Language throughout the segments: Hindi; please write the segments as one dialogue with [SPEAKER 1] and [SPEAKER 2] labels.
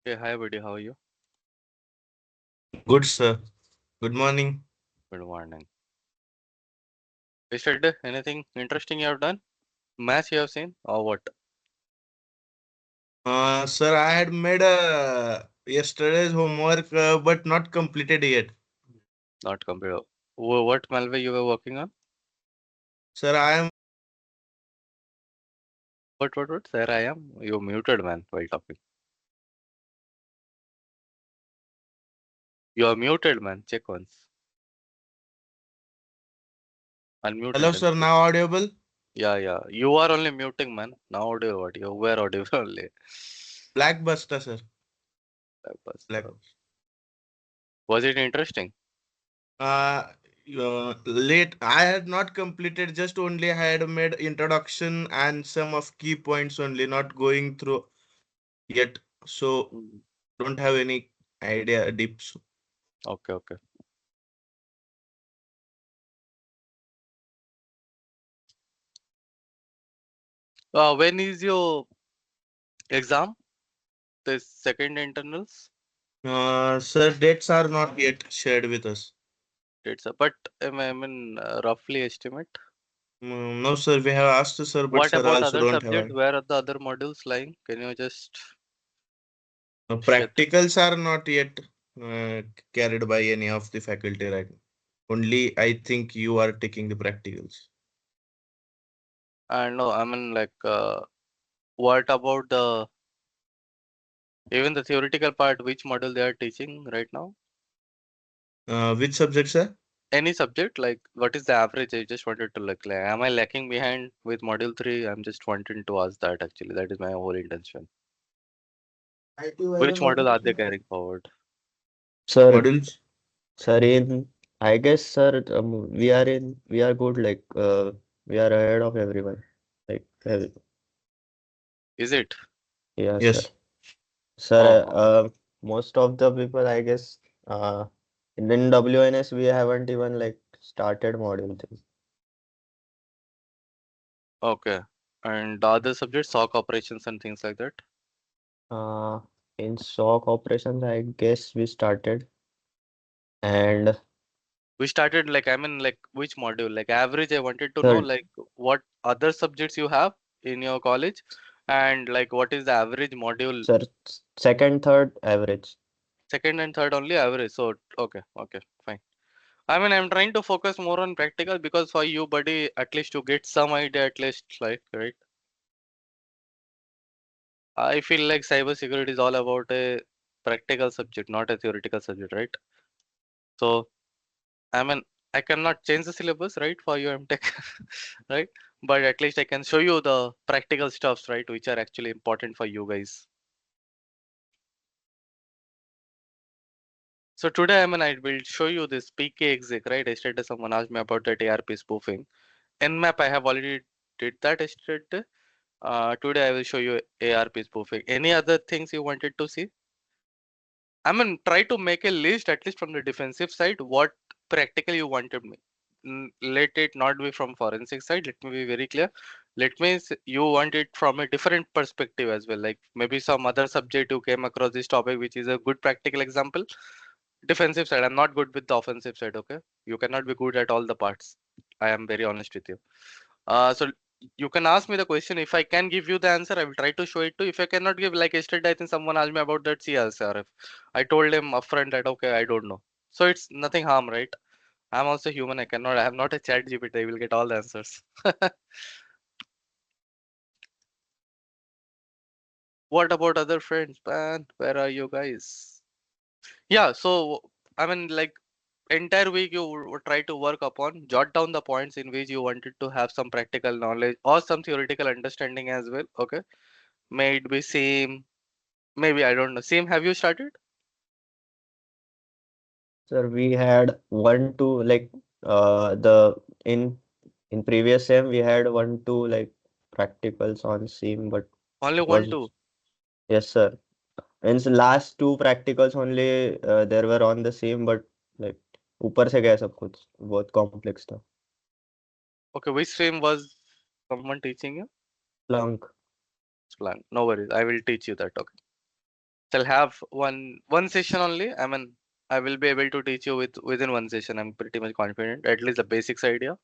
[SPEAKER 1] Hey, hi, buddy. How are you?
[SPEAKER 2] Good, sir. Good morning.
[SPEAKER 1] Good morning. Yesterday, anything interesting you have done? Match you have seen or what?
[SPEAKER 2] Sir, I had made yesterday's homework, but not completed yet.
[SPEAKER 1] Not computer. What malware you were working on?
[SPEAKER 2] Sir, I am.
[SPEAKER 1] What? There I am. You muted, man, while talking. You are muted, man. Check once. Unmute
[SPEAKER 2] Hello,
[SPEAKER 1] and then
[SPEAKER 2] sir.
[SPEAKER 1] speak.
[SPEAKER 2] Now audible?
[SPEAKER 1] Yeah. You are only muting, man. Now audio what? You were audible only.
[SPEAKER 2] Blackbuster, sir.
[SPEAKER 1] That was,
[SPEAKER 2] Black.
[SPEAKER 1] was it interesting?
[SPEAKER 2] Uh, Late. I had not completed. Just only I had made introduction and some of key points only, not going through yet. So
[SPEAKER 1] Mm.
[SPEAKER 2] don't have any idea deep.
[SPEAKER 1] Okay. When is your exam? The second internals?
[SPEAKER 2] Sir, dates are not yet shared with us.
[SPEAKER 1] But roughly estimate.
[SPEAKER 2] No, sir. We have asked, sir, but
[SPEAKER 1] What
[SPEAKER 2] sir
[SPEAKER 1] about
[SPEAKER 2] also
[SPEAKER 1] other
[SPEAKER 2] don't have
[SPEAKER 1] subject?
[SPEAKER 2] an.
[SPEAKER 1] Where are the other modules lying? Can you just share?
[SPEAKER 2] Practicals are not yet uh, carried by any of the faculty right now. Only I think you are taking the practicals.
[SPEAKER 1] No, what about the even the theoretical part? Which module they are teaching right now?
[SPEAKER 2] Which subjects, sir?
[SPEAKER 1] Any subject? Like, what is the average? I just wanted to look like, am I lacking behind with module 3? I'm just wanting to ask that actually. That is my whole intention.
[SPEAKER 2] IT
[SPEAKER 1] Which
[SPEAKER 2] viral
[SPEAKER 1] module are they
[SPEAKER 2] notification.
[SPEAKER 1] carrying forward?
[SPEAKER 3] Sir,
[SPEAKER 2] Modules?
[SPEAKER 3] sir, I guess, sir, we are good, we are ahead of everyone. Like,
[SPEAKER 1] Is it?
[SPEAKER 3] yeah, sir.
[SPEAKER 2] Yes.
[SPEAKER 3] Sir,
[SPEAKER 1] Okay.
[SPEAKER 3] most of the people, I guess, in WNS, we haven't even like started module 3.
[SPEAKER 1] Okay. And the other subjects, SOC operations and things like that.
[SPEAKER 3] Uh, in SOC operations, I guess we started, and
[SPEAKER 1] We started like which module? Like average, I wanted to know
[SPEAKER 3] third,
[SPEAKER 1] like what other subjects you have in your college and like what is the average module,
[SPEAKER 3] sir, second, third, average.
[SPEAKER 1] second and third only average. So okay, fine. I'm trying to focus more on practical because for you, buddy, at least you get some idea at least, like, right? I feel like cybersecurity is all about a practical subject, not a theoretical subject, right? So I mean, I cannot change the syllabus, right, for your MTech, right? But at least I can show you the practical stuffs, right, which are actually important for you guys. So today, I will show you this PK exec, right? Yesterday, someone asked me about that ARP spoofing. Nmap, I have already did that yesterday. Today, I will show you ARP spoofing. Any other things you wanted to see? Try to make a list at least from the defensive side. What practical you wanted me. Let it not be from forensic side. Let me be very clear. Let me you want it from a different perspective as well. Like maybe some other subject you came across this topic, which is a good practical example. Defensive side. I'm not good with the offensive side. Okay, you cannot be good at all the parts. I am very honest with you. So you can ask me the question. If I can give you the answer, I will try to show it to you. If I cannot give, like yesterday, I think someone asked me about that CRF. I told him upfront that okay, I don't know. So it's nothing harm, right? I'm also human. I cannot. I am not a chat GPT. I will get all the answers. What about other friends, man? Where are you guys? Yeah. So like entire week you would try to work upon, jot down the points in which you wanted to have some practical knowledge or some theoretical understanding as well. Okay, may it be same, maybe I don't know. Same, have you started?
[SPEAKER 3] Sir, we had one, two, the in previous sem we had one, two practicals on SEAM, but
[SPEAKER 1] Only one,
[SPEAKER 3] was
[SPEAKER 1] two.
[SPEAKER 3] yes, sir. And the last two practicals only there were on the same, but like ऊपर से गया सब कुछ बहुत complex था.
[SPEAKER 1] Okay, which stream was someone teaching you?
[SPEAKER 3] Splunk.
[SPEAKER 1] Splunk. No worries. I will teach you that. Okay. shall have one session only. I mean, I will be able to teach you within one session. I'm pretty much confident, at least the basics idea.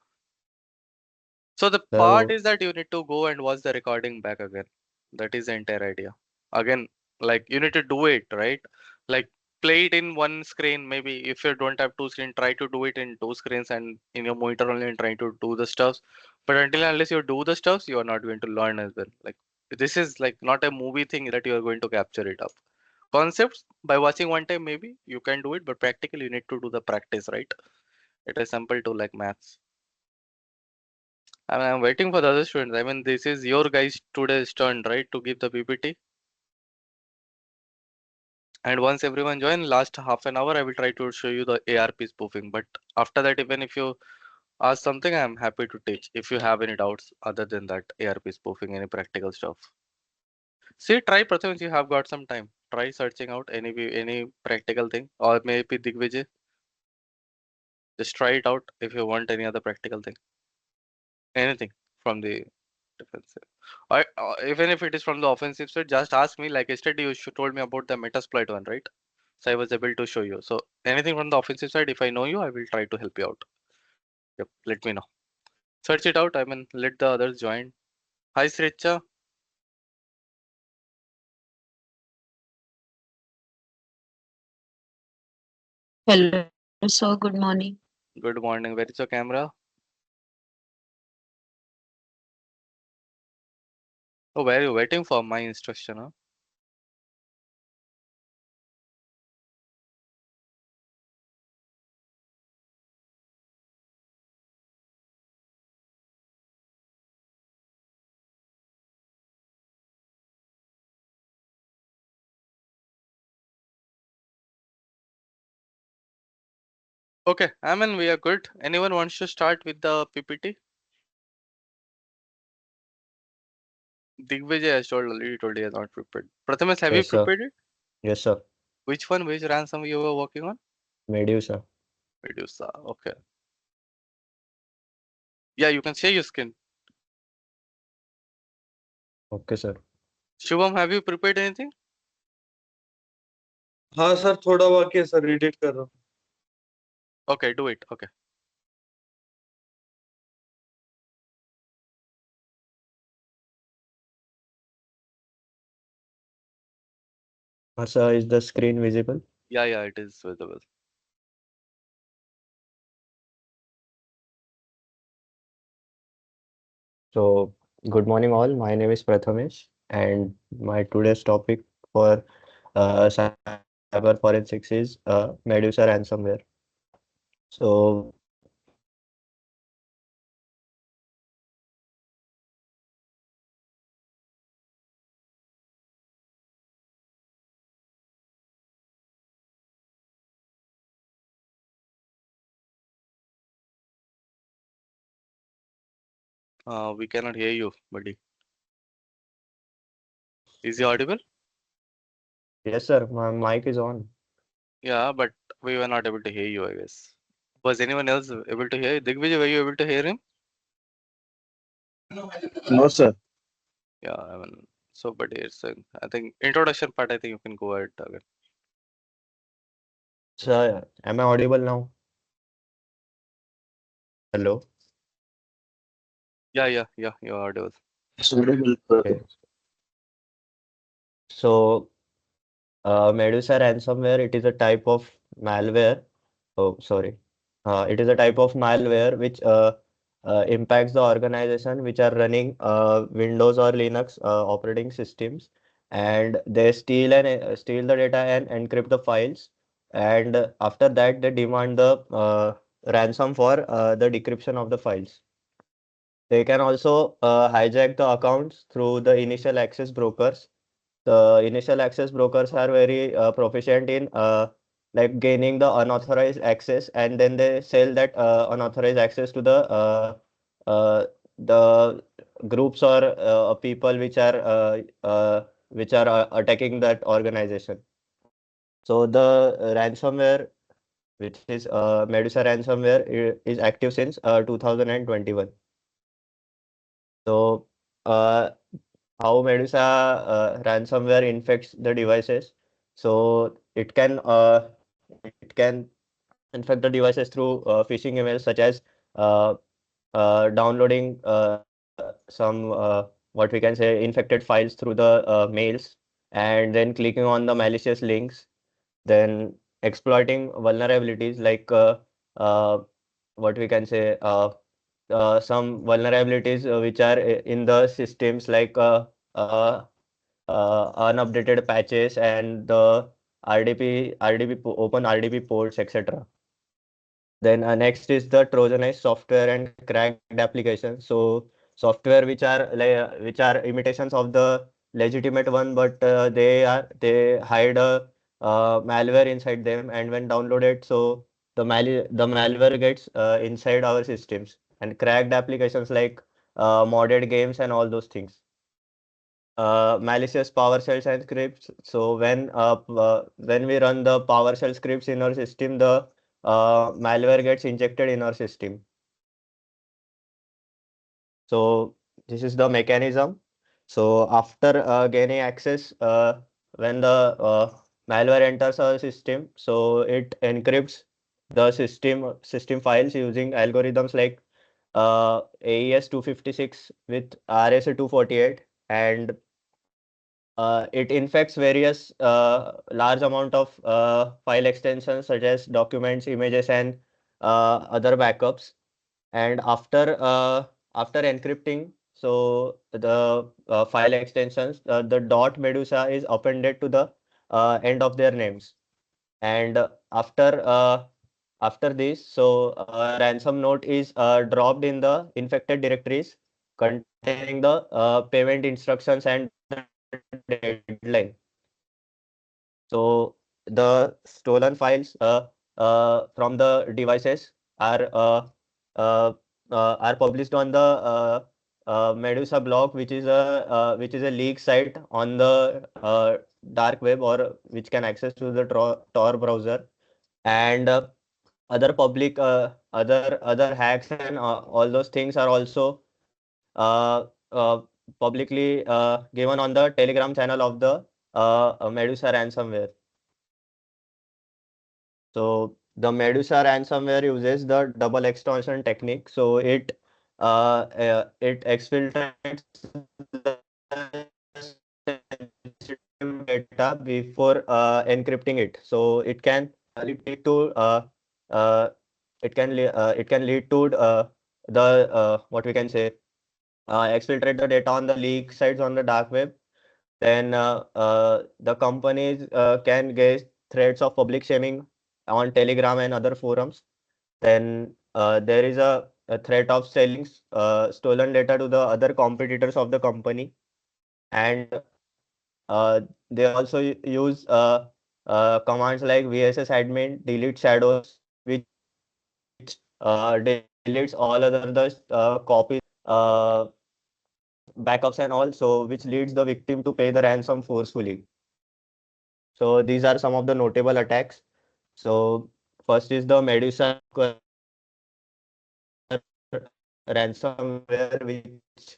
[SPEAKER 1] So the part
[SPEAKER 3] So
[SPEAKER 1] is that you need to go and watch the recording back again. That is the entire idea. Again, like you need to do it, right? Like play it in one screen. Maybe if you don't have two screen, try to do it in two screens and in your monitor only and try to do the stuffs. But until and unless you do the stuffs, you are not going to learn as well. Like this is like not a movie thing that you are going to capture it up. Concepts by watching one time maybe you can do it, but practically you need to do the practice, right? It is simple to like maths. I mean, I'm waiting for the other students. I mean, this is your guys today's turn, right, to give the PPT. And once everyone join, last half an hour, I will try to show you the ARP spoofing. But after that, even if you ask something, I'm happy to teach. If you have any doubts other than that, ARP spoofing, any practical stuff. See, try Pratham, you have got some time. Try searching out any practical thing, or maybe Digvijay. Just try it out if you want any other practical thing. Anything from the defensive. Even if it is from the offensive side, just ask me. Like yesterday, you told me about the Metasploit one, right? So I was able to show you. So anything from the offensive side, if I know you, I will try to help you out. Yep, let me know. Search it out. I mean, let the others join. Hi, Sricha.
[SPEAKER 4] Hello, sir. Good morning.
[SPEAKER 1] Good morning. Where is your camera? Oh, where are you waiting for my instruction? Huh? Okay, I mean, we are good. Anyone wants to start with the PPT? Digvijay has already told he has not prepared. Prathamesh, have you
[SPEAKER 3] yes, sir.
[SPEAKER 1] prepared it?
[SPEAKER 3] Yes, sir.
[SPEAKER 1] Which one? Which ransom you were working on?
[SPEAKER 3] Medusa.
[SPEAKER 1] Medusa. Okay. Yeah, you can share your screen.
[SPEAKER 3] Okay, sir.
[SPEAKER 1] Shubham, have you prepared anything?
[SPEAKER 5] हाँ सर थोड़ा बाकी है सर एडिट कर रहा हूँ
[SPEAKER 1] Okay, do it. Okay.
[SPEAKER 3] Sir, is the screen visible?
[SPEAKER 1] Yeah, it is visible.
[SPEAKER 3] So, good morning, all. My name is Prathamesh, and my today's topic for cyber forensics is Medusa ransomware. So,
[SPEAKER 1] We cannot hear you, buddy. Is he audible?
[SPEAKER 3] yes, sir, my mic is on.
[SPEAKER 1] Yeah, but we were not able to hear you, I guess. Was anyone else able to hear? Digvijay, were you able to hear him?
[SPEAKER 5] No sir
[SPEAKER 1] Yeah, I mean, so, but it's, I think, introduction part, I think you can go ahead again.
[SPEAKER 3] Sir, am I audible now? Hello?
[SPEAKER 1] Yeah, you're audible.
[SPEAKER 3] Okay. So, Medusa ransomware, it is a type of malware. Oh, sorry. It is a type of malware which impacts the organization which are running Windows or Linux operating systems, and they steal the data and encrypt the files. And after that, they demand the ransom for the decryption of the files. They can also hijack the accounts through the initial access brokers. The initial access brokers are very proficient in like gaining the unauthorized access, and then they sell that unauthorized access to uh, the groups or people which are attacking that organization. So the ransomware, which is Medusa ransomware, is active since 2021. So how Medusa ransomware infects the devices. So it can infect the devices through phishing emails, such as uh, downloading some what we can say infected files through the mails, and then clicking on the malicious links, then exploiting vulnerabilities like what we can say some vulnerabilities which are in the systems, like unupdated patches and the open RDP ports, etc. Then next is the Trojanized software and cracked applications. So software which are imitations of the legitimate one, but they hide a malware inside them, and when downloaded, so the malware gets inside our systems. And cracked applications like modded games and all those things. Malicious PowerShell and scripts. So when we run the PowerShell scripts in our system, the malware gets injected in our system. So this is the mechanism. So after gaining access, when the malware enters our system, so it encrypts the system files using algorithms like AES 256 with RSA 248, and it infects various large amount of file extensions such as documents, images, and other backups. And after encrypting, so the file extensions, the dot Medusa is appended to the end of their names. And after this, so ransom note is dropped in the infected directories containing the payment instructions and deadline. So the stolen files from the devices uh, are published on the Medusa blog, which is a leak site on the dark web, or which can access to the Tor browser. And other hacks and all those things are also publicly given on the Telegram channel of the Medusa ransomware. So the Medusa ransomware uses the double extortion technique. So it exfiltrates the sensitive data before encrypting it. So lead to uh, it can lead to the what we can say exfiltrate the data on the leak sites on the dark web. Then the companies can get threats of public shaming on Telegram and other forums. Then there is a threat of selling stolen data to the other competitors of the company. And they also use commands like VSS admin, delete shadows, which deletes all other the copies, backups and all, so which leads the victim to pay the ransom forcefully. So these are some of the notable attacks. So first is the Medusa ransomware, which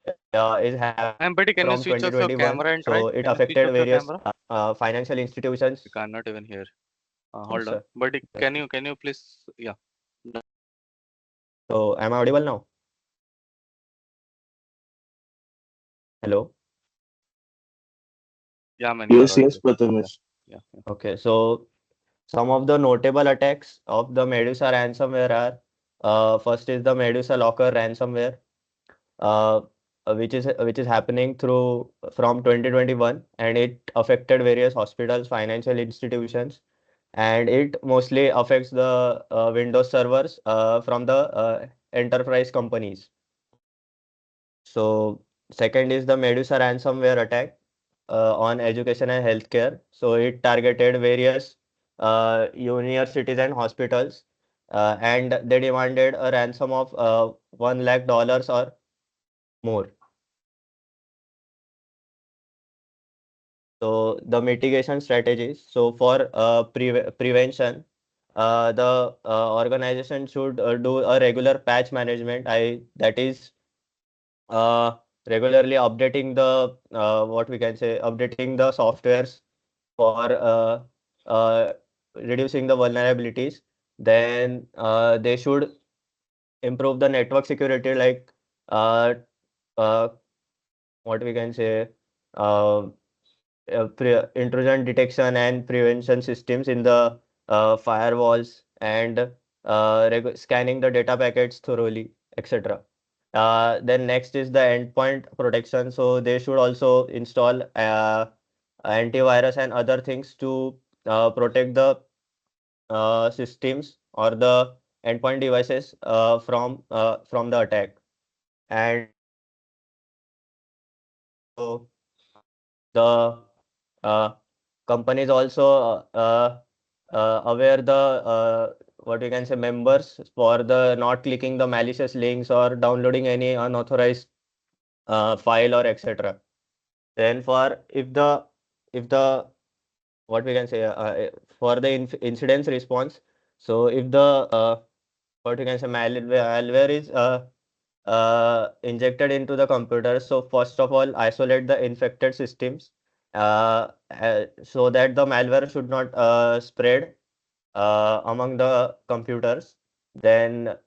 [SPEAKER 3] is happening
[SPEAKER 1] Buddy, can you
[SPEAKER 3] from
[SPEAKER 1] switch off your
[SPEAKER 3] 2021.
[SPEAKER 1] camera and try?
[SPEAKER 3] So it
[SPEAKER 1] Can you switch
[SPEAKER 3] affected
[SPEAKER 1] off your
[SPEAKER 3] various
[SPEAKER 1] camera?
[SPEAKER 3] financial institutions.
[SPEAKER 1] You cannot even hear.
[SPEAKER 3] Yes,
[SPEAKER 1] Hold on.
[SPEAKER 3] sir.
[SPEAKER 1] Buddy,
[SPEAKER 3] Yes.
[SPEAKER 1] can you please, yeah.
[SPEAKER 3] So am I audible now? Hello.
[SPEAKER 1] Yeah, man, you are
[SPEAKER 5] Yes, yes,
[SPEAKER 1] audible.
[SPEAKER 5] Prathamesh.
[SPEAKER 1] Yeah.
[SPEAKER 3] Okay, so some of the notable attacks of the Medusa ransomware are first is the Medusa Locker ransomware, uh, which is happening from 2021, and it affected various hospitals, financial institutions, and it mostly affects the Windows servers from the enterprise companies. So second is the Medusa ransomware attack on education and healthcare. So it targeted various universities and hospitals, and they demanded a ransom of $1 lakh or more. So the mitigation strategies. So for prevention, the organization should do a regular patch management. That is uh, regularly updating the what we can say updating the softwares for reducing the vulnerabilities. Then they should improve the network security, like uh, uh, what we can say, uh, intrusion detection and prevention systems in the firewalls, and scanning the data packets thoroughly, etc. Then next is the endpoint protection. So they should also install antivirus and other things to protect the systems or the endpoint devices from the attack. And so the uh, companies also aware the what we can say members for the not clicking the malicious links or downloading any unauthorized file or etc. Then for if the what we can say for the incidents response. So if the what we can say malware is injected into the computer, so first of all isolate the infected systems so that the malware should not spread among the computers. Then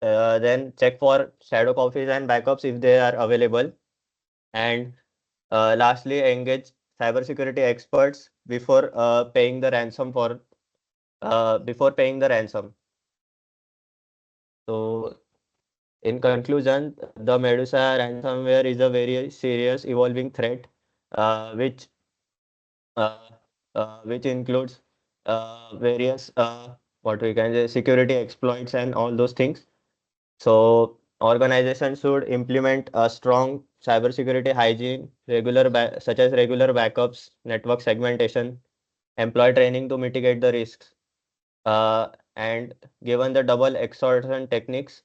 [SPEAKER 3] check for shadow copies and backups if they are available. And lastly, engage cybersecurity experts before paying the ransom. So in conclusion, the Medusa ransomware is a very serious evolving threat, uh, which uh, which includes various what we can say security exploits and all those things. So organizations should implement a strong cybersecurity hygiene, such as regular backups, network segmentation, employee training to mitigate the risks. And given the double extortion techniques,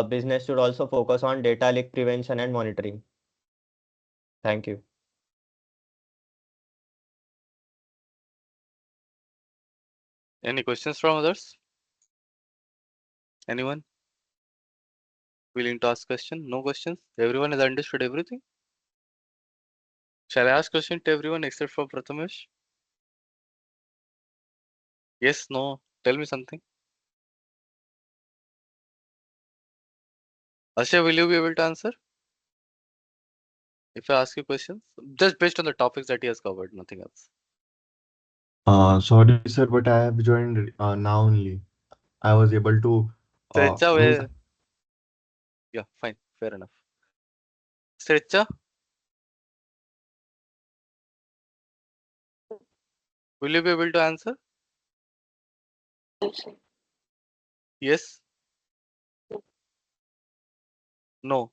[SPEAKER 3] business should also focus on data leak prevention and monitoring. Thank you.
[SPEAKER 1] Any questions from others? Anyone willing to ask question? No questions? Everyone has understood everything? Shall I ask question to everyone except for Prathamesh? Yes, no, tell me something. Ashay, will you be able to answer? If I ask you questions, just based on the topics that he has covered, nothing else.
[SPEAKER 5] Sorry, sir, but I have joined now only. I was able to
[SPEAKER 1] Stretcha,
[SPEAKER 5] means
[SPEAKER 1] yeah, fine, fair enough. Stretcha, will you be able to answer? Yes? No?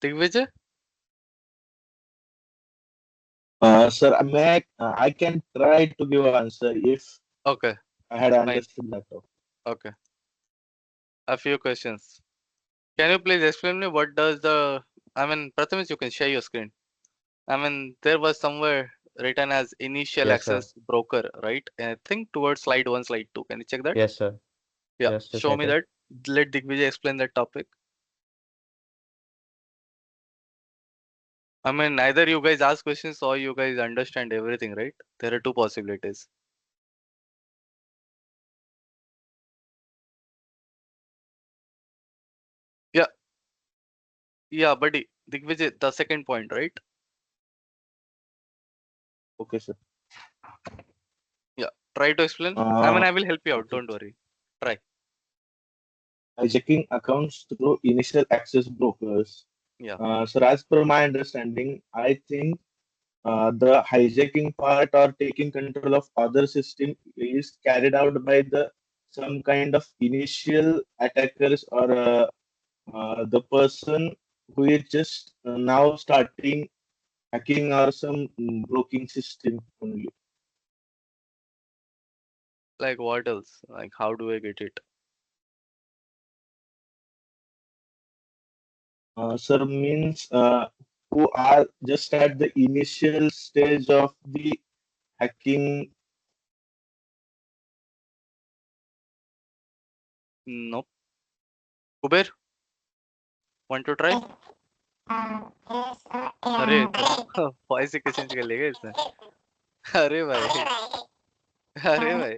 [SPEAKER 1] Digvijay?
[SPEAKER 2] Sir, I can try to give answer if
[SPEAKER 1] Okay,
[SPEAKER 2] I had
[SPEAKER 1] fine.
[SPEAKER 2] understood that.
[SPEAKER 1] Okay. A few questions. Can you please explain me what does the, I mean, Prathamesh, you can share your screen. I mean, there was somewhere written as initial
[SPEAKER 3] Yes, sir.
[SPEAKER 1] access broker, right? And I think towards slide 1, slide 2. Can you check that?
[SPEAKER 3] Yes, sir.
[SPEAKER 1] Yeah,
[SPEAKER 3] Just a
[SPEAKER 1] show me
[SPEAKER 3] second.
[SPEAKER 1] that. Let Digvijay explain that topic. I mean, either you guys ask questions or you guys understand everything, right? There are two possibilities. Yeah, yeah, buddy. Digvijay, the second point, right?
[SPEAKER 2] Okay, sir.
[SPEAKER 1] Yeah, try to explain. I mean,
[SPEAKER 2] Uh,
[SPEAKER 1] I will help you out.
[SPEAKER 2] okay.
[SPEAKER 1] Don't worry. Try.
[SPEAKER 2] Hijacking accounts through initial access brokers.
[SPEAKER 1] Yeah.
[SPEAKER 2] So as per my understanding, I think the hijacking part or taking control of other system is carried out by the some kind of initial attackers or the person who is just now starting hacking or some broking system only.
[SPEAKER 1] Like what else? Like how do I get it?
[SPEAKER 2] Sir, means who are just at the initial stage of the hacking.
[SPEAKER 1] Nope. Kuber, want to try? अरे तो वॉइस से चेंज कर लेगा इसमें अरे भाई, अरे भाई,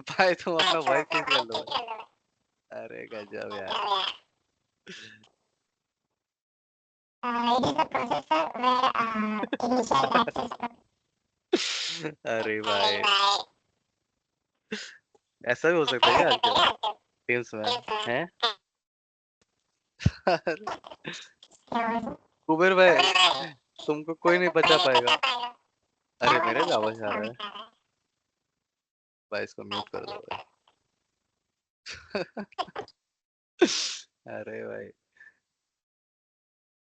[SPEAKER 1] भाई तुम अपना वॉइस चेंज कर लो भाई। अरे गजब यार। अरे भाई, ऐसा भी हो सकता है क्या आजकल टीम्स में? हैं? कुबेर भाई, तुमको कोई नहीं बचा पाएगा। अरे मेरे भी आवाज आ रहा है भाई, इसको म्यूट कर दो भाई। अरे भाई,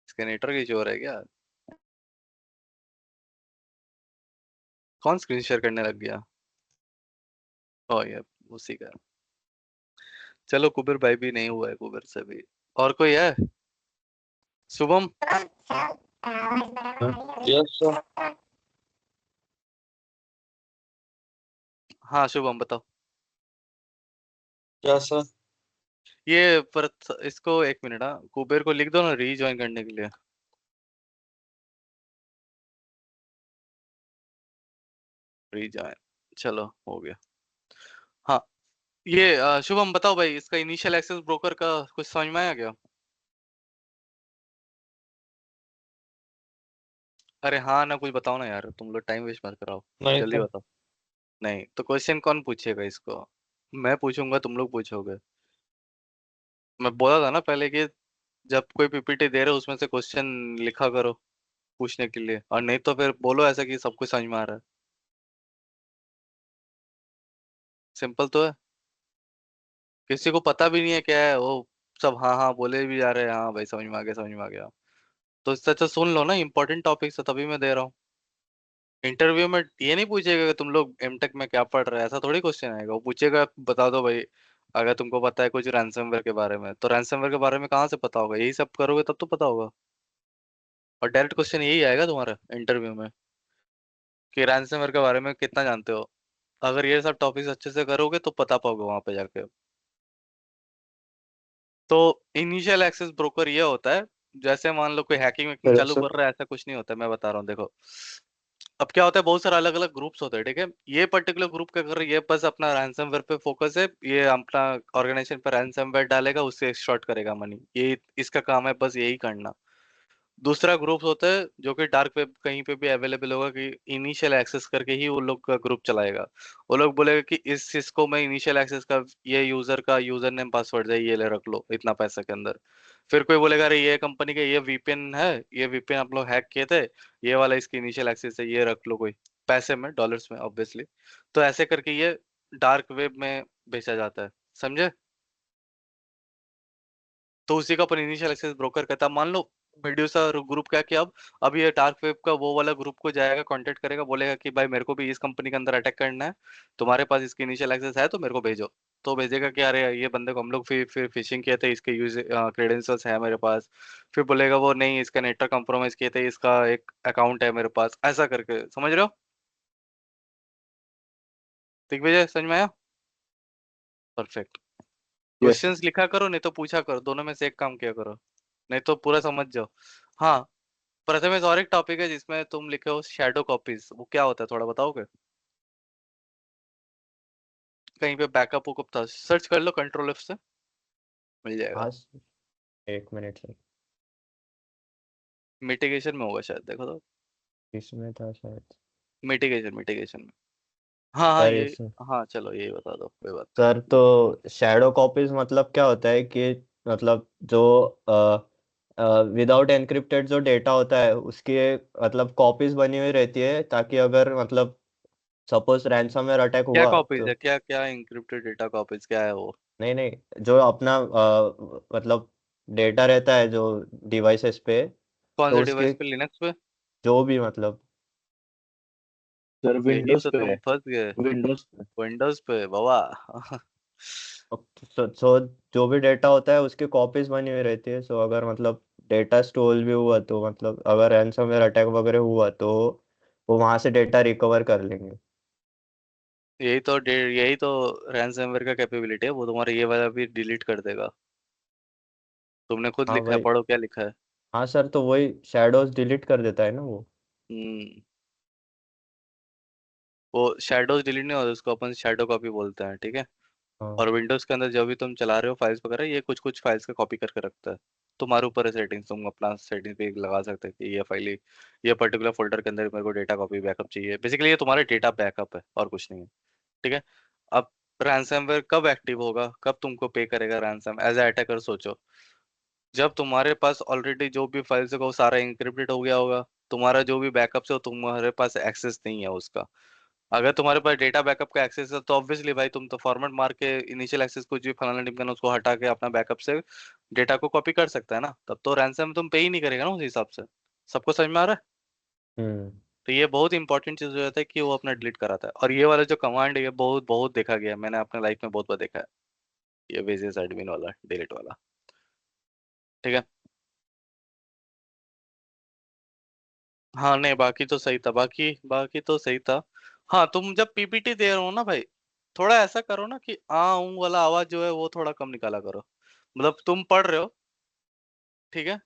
[SPEAKER 1] इसका नेटवर्क इशू हो रहा है क्या? कौन स्क्रीन शेयर करने लग गया? ओ ये उसी का। चलो कुबेर भाई भी नहीं हुआ है कुबेर से भी। और कोई है? शुभम?
[SPEAKER 5] Yes, sir.
[SPEAKER 1] हाँ शुभम बताओ।
[SPEAKER 5] क्या सर?
[SPEAKER 1] ये पर इसको एक मिनट, हाँ कुबेर को लिख दो ना रीज्वाइन करने के लिए। रीज्वाइन, चलो हो गया। हाँ, ये शुभम बताओ भाई, इसका इनिशियल एक्सेस ब्रोकर का कुछ समझ में आया क्या? अरे हाँ ना, कुछ बताओ ना यार, तुम लोग टाइम वेस्ट मत कराओ,
[SPEAKER 5] नहीं
[SPEAKER 1] जल्दी
[SPEAKER 5] सर।
[SPEAKER 1] बताओ। नहीं तो क्वेश्चन कौन पूछेगा इसको? मैं पूछूंगा, तुम लोग पूछोगे। मैं बोला था ना पहले कि जब कोई पीपीटी दे रहे हो उसमें से क्वेश्चन लिखा करो पूछने के लिए, और नहीं तो फिर बोलो ऐसा कि सब कुछ समझ में आ रहा है। सिंपल तो है। किसी को पता भी नहीं है क्या है वो, सब हाँ हाँ बोले भी जा रहे हैं, हाँ भाई समझ में आ गया, समझ में आ गया। तो इससे अच्छा सुन लो ना, इंपॉर्टेंट टॉपिक है तभी मैं दे रहा हूँ। इंटरव्यू में ये नहीं पूछेगा कि तुम लोग एमटेक में क्या पढ़ रहे हैं, ऐसा थोड़ी क्वेश्चन आएगा। वो पूछेगा बता दो भाई, अगर तुमको पता है कुछ रैंसमवेयर के बारे में, तो रैंसमवेयर के बारे में कहाँ से पता होगा? यही सब करोगे तब तो पता होगा। और डायरेक्ट क्वेश्चन यही आएगा तुम्हारा इंटरव्यू में कि रैंसमवेयर के बारे में कितना जानते हो। अगर ये सब टॉपिक्स अच्छे से करोगे तो पता पाओगे वहां पे जाके। तो इनिशियल एक्सेस ब्रोकर ये होता है, जैसे मान लो कोई हैकिंग वैकिंग
[SPEAKER 5] Yes,
[SPEAKER 1] चालू
[SPEAKER 5] sir.
[SPEAKER 1] कर रहा है, ऐसा कुछ नहीं होता है, मैं बता रहा हूँ देखो। अब क्या होता है, बहुत सारे अलग अलग ग्रुप्स होते हैं, ठीक है। ये पर्टिकुलर ग्रुप क्या कर रही है, ये बस अपना रैंसमवेयर पे फोकस है, ये अपना ऑर्गेनाइजेशन पर रैंसमवेयर डालेगा, उससे एक्सटॉर्ट करेगा मनी, ये इसका काम है बस यही करना। दूसरा ग्रुप होता है जो कि डार्क वेब कहीं पे भी अवेलेबल होगा, कि इनिशियल एक्सेस करके ही वो लोग का ग्रुप चलाएगा। वो लोग बोलेगा कि इस इसको मैं इनिशियल एक्सेस का, ये यूजर का यूजर नेम पासवर्ड है, ये ले रख लो इतना पैसा के अंदर। फिर कोई बोलेगा अरे ये कंपनी का ये वीपीएन है, ये वीपीएन आप लोग हैक किए थे, ये वाला इसकी इनिशियल एक्सेस है, ये रख लो कोई पैसे में, डॉलर्स में ऑब्वियसली। तो ऐसे करके ये डार्क वेब में बेचा जाता है, समझे? तो उसी का अपन इनिशियल एक्सेस ब्रोकर कहता है। मान लो मेड्यूसा ग्रुप क्या किया, अब ये डार्क वेब का वो वाला ग्रुप को जाएगा, कांटेक्ट करेगा, बोलेगा कि भाई मेरे को भी इस कंपनी के अंदर अटैक करना है, तुम्हारे पास इसकी इनिशियल एक्सेस है तो मेरे को भेजो। तो भेजेगा कि अरे ये बंदे को हम लोग फिर फिशिंग किए थे, इसके यूज क्रेडेंशियल्स है मेरे पास। फिर बोलेगा वो नहीं, इसका नेटवर्क कंप्रोमाइज किए थे, इसका एक अकाउंट है मेरे पास, ऐसा करके, समझ रहे हो? दिग्विजय समझ में आया? परफेक्ट।
[SPEAKER 5] Yes, sir.
[SPEAKER 1] क्वेश्चंस लिखा करो, नहीं तो पूछा करो, दोनों में से एक काम किया करो, नहीं तो पूरा समझ जाओ। हाँ, प्रथमेश और एक टॉपिक है जिसमें तुम लिखे हो शैडो कॉपीज, वो क्या होता है थोड़ा बताओगे? कहीं पे बैकअप वुकअप था, सर्च कर लो कंट्रोल एफ से, मिल जाएगा।
[SPEAKER 3] हाँ sir, एक मिनट सर,
[SPEAKER 1] मिटिगेशन में होगा शायद, देखो तो।
[SPEAKER 3] इसमें था शायद।
[SPEAKER 1] मिटिगेशन, मिटिगेशन में। हाँ हाँ
[SPEAKER 3] सर
[SPEAKER 1] ये,
[SPEAKER 3] इस
[SPEAKER 1] हाँ चलो यही बता दो, कोई बात नहीं।
[SPEAKER 3] सर तो शैडो कॉपीज मतलब क्या होता है कि मतलब जो विदाउट एनक्रिप्टेड जो डेटा होता है उसकी मतलब कॉपीज बनी हुई रहती है, ताकि अगर मतलब सपोज रैंसमवेयर अटैक
[SPEAKER 1] क्या
[SPEAKER 3] हुआ
[SPEAKER 1] कॉपीज
[SPEAKER 3] तो
[SPEAKER 1] है, क्या क्या इंक्रिप्टेड डेटा कॉपीज क्या है वो?
[SPEAKER 3] नहीं नहीं, जो अपना मतलब डेटा रहता है जो डिवाइसेस पे,
[SPEAKER 1] कौन
[SPEAKER 3] तो
[SPEAKER 1] से
[SPEAKER 3] उसके
[SPEAKER 1] डिवाइस पे, लिनक्स पे?
[SPEAKER 3] जो भी मतलब
[SPEAKER 5] सर
[SPEAKER 1] यही
[SPEAKER 5] विंडोज
[SPEAKER 1] तो
[SPEAKER 5] पे
[SPEAKER 1] तुम
[SPEAKER 5] है।
[SPEAKER 1] फंस गए।
[SPEAKER 5] विंडोज पे।
[SPEAKER 1] विंडोज पे बाबा।
[SPEAKER 3] सो जो भी डेटा होता है उसकी कॉपीज बनी हुई रहती है। सो अगर मतलब डेटा स्टोल भी हुआ तो मतलब अगर रैंसमवेयर अटैक वगैरह हुआ तो वो वहां से डेटा रिकवर कर लेंगे।
[SPEAKER 1] यही तो रैंसमवेयर का कैपेबिलिटी है, वो तुम्हारा ये वाला भी डिलीट कर देगा। तुमने खुद
[SPEAKER 3] हाँ
[SPEAKER 1] लिखा है,
[SPEAKER 3] भाई,
[SPEAKER 1] पढ़ो क्या लिखा है।
[SPEAKER 3] हाँ सर, तो वही शैडोज डिलीट कर देता है ना वो।
[SPEAKER 1] हम्म। वो शैडोज डिलीट नहीं होता, उसको अपन शैडो कॉपी बोलते हैं, ठीक है।
[SPEAKER 3] हाँ
[SPEAKER 1] और विंडोज के अंदर जब भी तुम चला रहे हो फाइल्स वगैरह, ये कुछ कुछ फाइल्स का कॉपी करके रखता है। तुम्हारे ऊपर है सेटिंग्स, तुम अपना सेटिंग पे लगा सकते हैं कि ये फाइल, ये पर्टिकुलर फोल्डर के अंदर मेरे को डेटा कॉपी बैकअप चाहिए। बेसिकली ये तुम्हारा डेटा बैकअप है और कुछ नहीं है, ठीक है। अब रैंसमवेयर कब एक्टिव होगा, कब तुमको पे करेगा रैंसम एज ए अटैकर, सोचो। जब तुम्हारे पास ऑलरेडी जो भी फाइल्स है वो सारा इंक्रिप्टेड हो गया होगा, तुम्हारा जो भी बैकअप है वो तुम्हारे पास एक्सेस नहीं है उसका। अगर तुम्हारे पास डेटा बैकअप का एक्सेस है तो ऑब्वियसली भाई तुम तो फॉर्मेट मार के इनिशियल एक्सेस कुछ भी फलाना ढिमकाना उसको हटा के अपना बैकअप से डेटा को कॉपी कर सकता है ना, तब तो रैंसम तुम पे ही नहीं करेगा ना उस हिसाब से। सबको समझ में आ रहा है?
[SPEAKER 3] हम्म
[SPEAKER 1] तो ये बहुत इंपॉर्टेंट चीज हो जाता है कि वो अपना डिलीट कराता है। और ये वाला जो कमांड है ये बहुत बहुत देखा गया है, मैंने अपने लाइफ में बहुत बार देखा है, ये विजिस एडमिन वाला डिलीट वाला, ठीक है। हाँ नहीं बाकी तो सही था, बाकी बाकी तो सही था। हाँ तुम जब पीपीटी दे रहे हो ना भाई, थोड़ा ऐसा करो ना कि आ ऊ वाला आवाज जो है वो थोड़ा कम निकाला करो। मतलब तुम पढ़ रहे हो, ठीक है,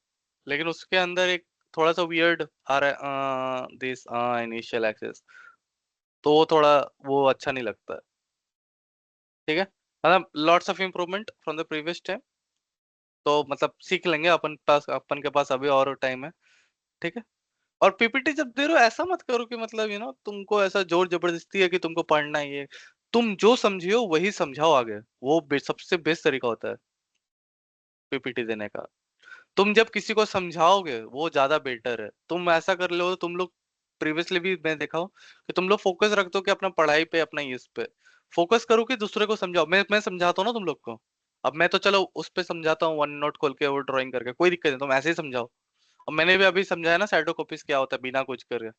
[SPEAKER 1] लेकिन उसके अंदर एक थोड़ा सा वियर्ड आ रहा है, दिस इनिशियल एक्सेस, तो वो थोड़ा वो अच्छा नहीं लगता है, ठीक है। मतलब lots of improvement from the previous time, तो मतलब सीख लेंगे अपन के पास अभी और टाइम है, ठीक है। और पीपीटी जब दे रहे हो ऐसा मत करो कि मतलब तुमको ऐसा जोर जबरदस्ती है कि तुमको पढ़ना ही है। तुम जो समझियो वही समझाओ आगे, वो सबसे बेस्ट तरीका होता है पीपीटी देने का। तुम जब किसी को समझाओगे वो ज्यादा बेटर है। तुम ऐसा कर लो, तुम लोग प्रीवियसली भी मैं देखा हूँ कि तुम लोग फोकस रखते हो कि अपना पढ़ाई पे, अपना इस पे फोकस करो कि दूसरे को समझाओ। मैं समझाता हूँ ना तुम लोग को, अब मैं तो चलो उस पे समझाता हूँ वन नोट खोल के, वो ड्राइंग करके, कोई दिक्कत नहीं, तुम ऐसे ही समझाओ। और मैंने भी अभी समझाया ना शैडो कॉपीज क्या होता है बिना कुछ करे,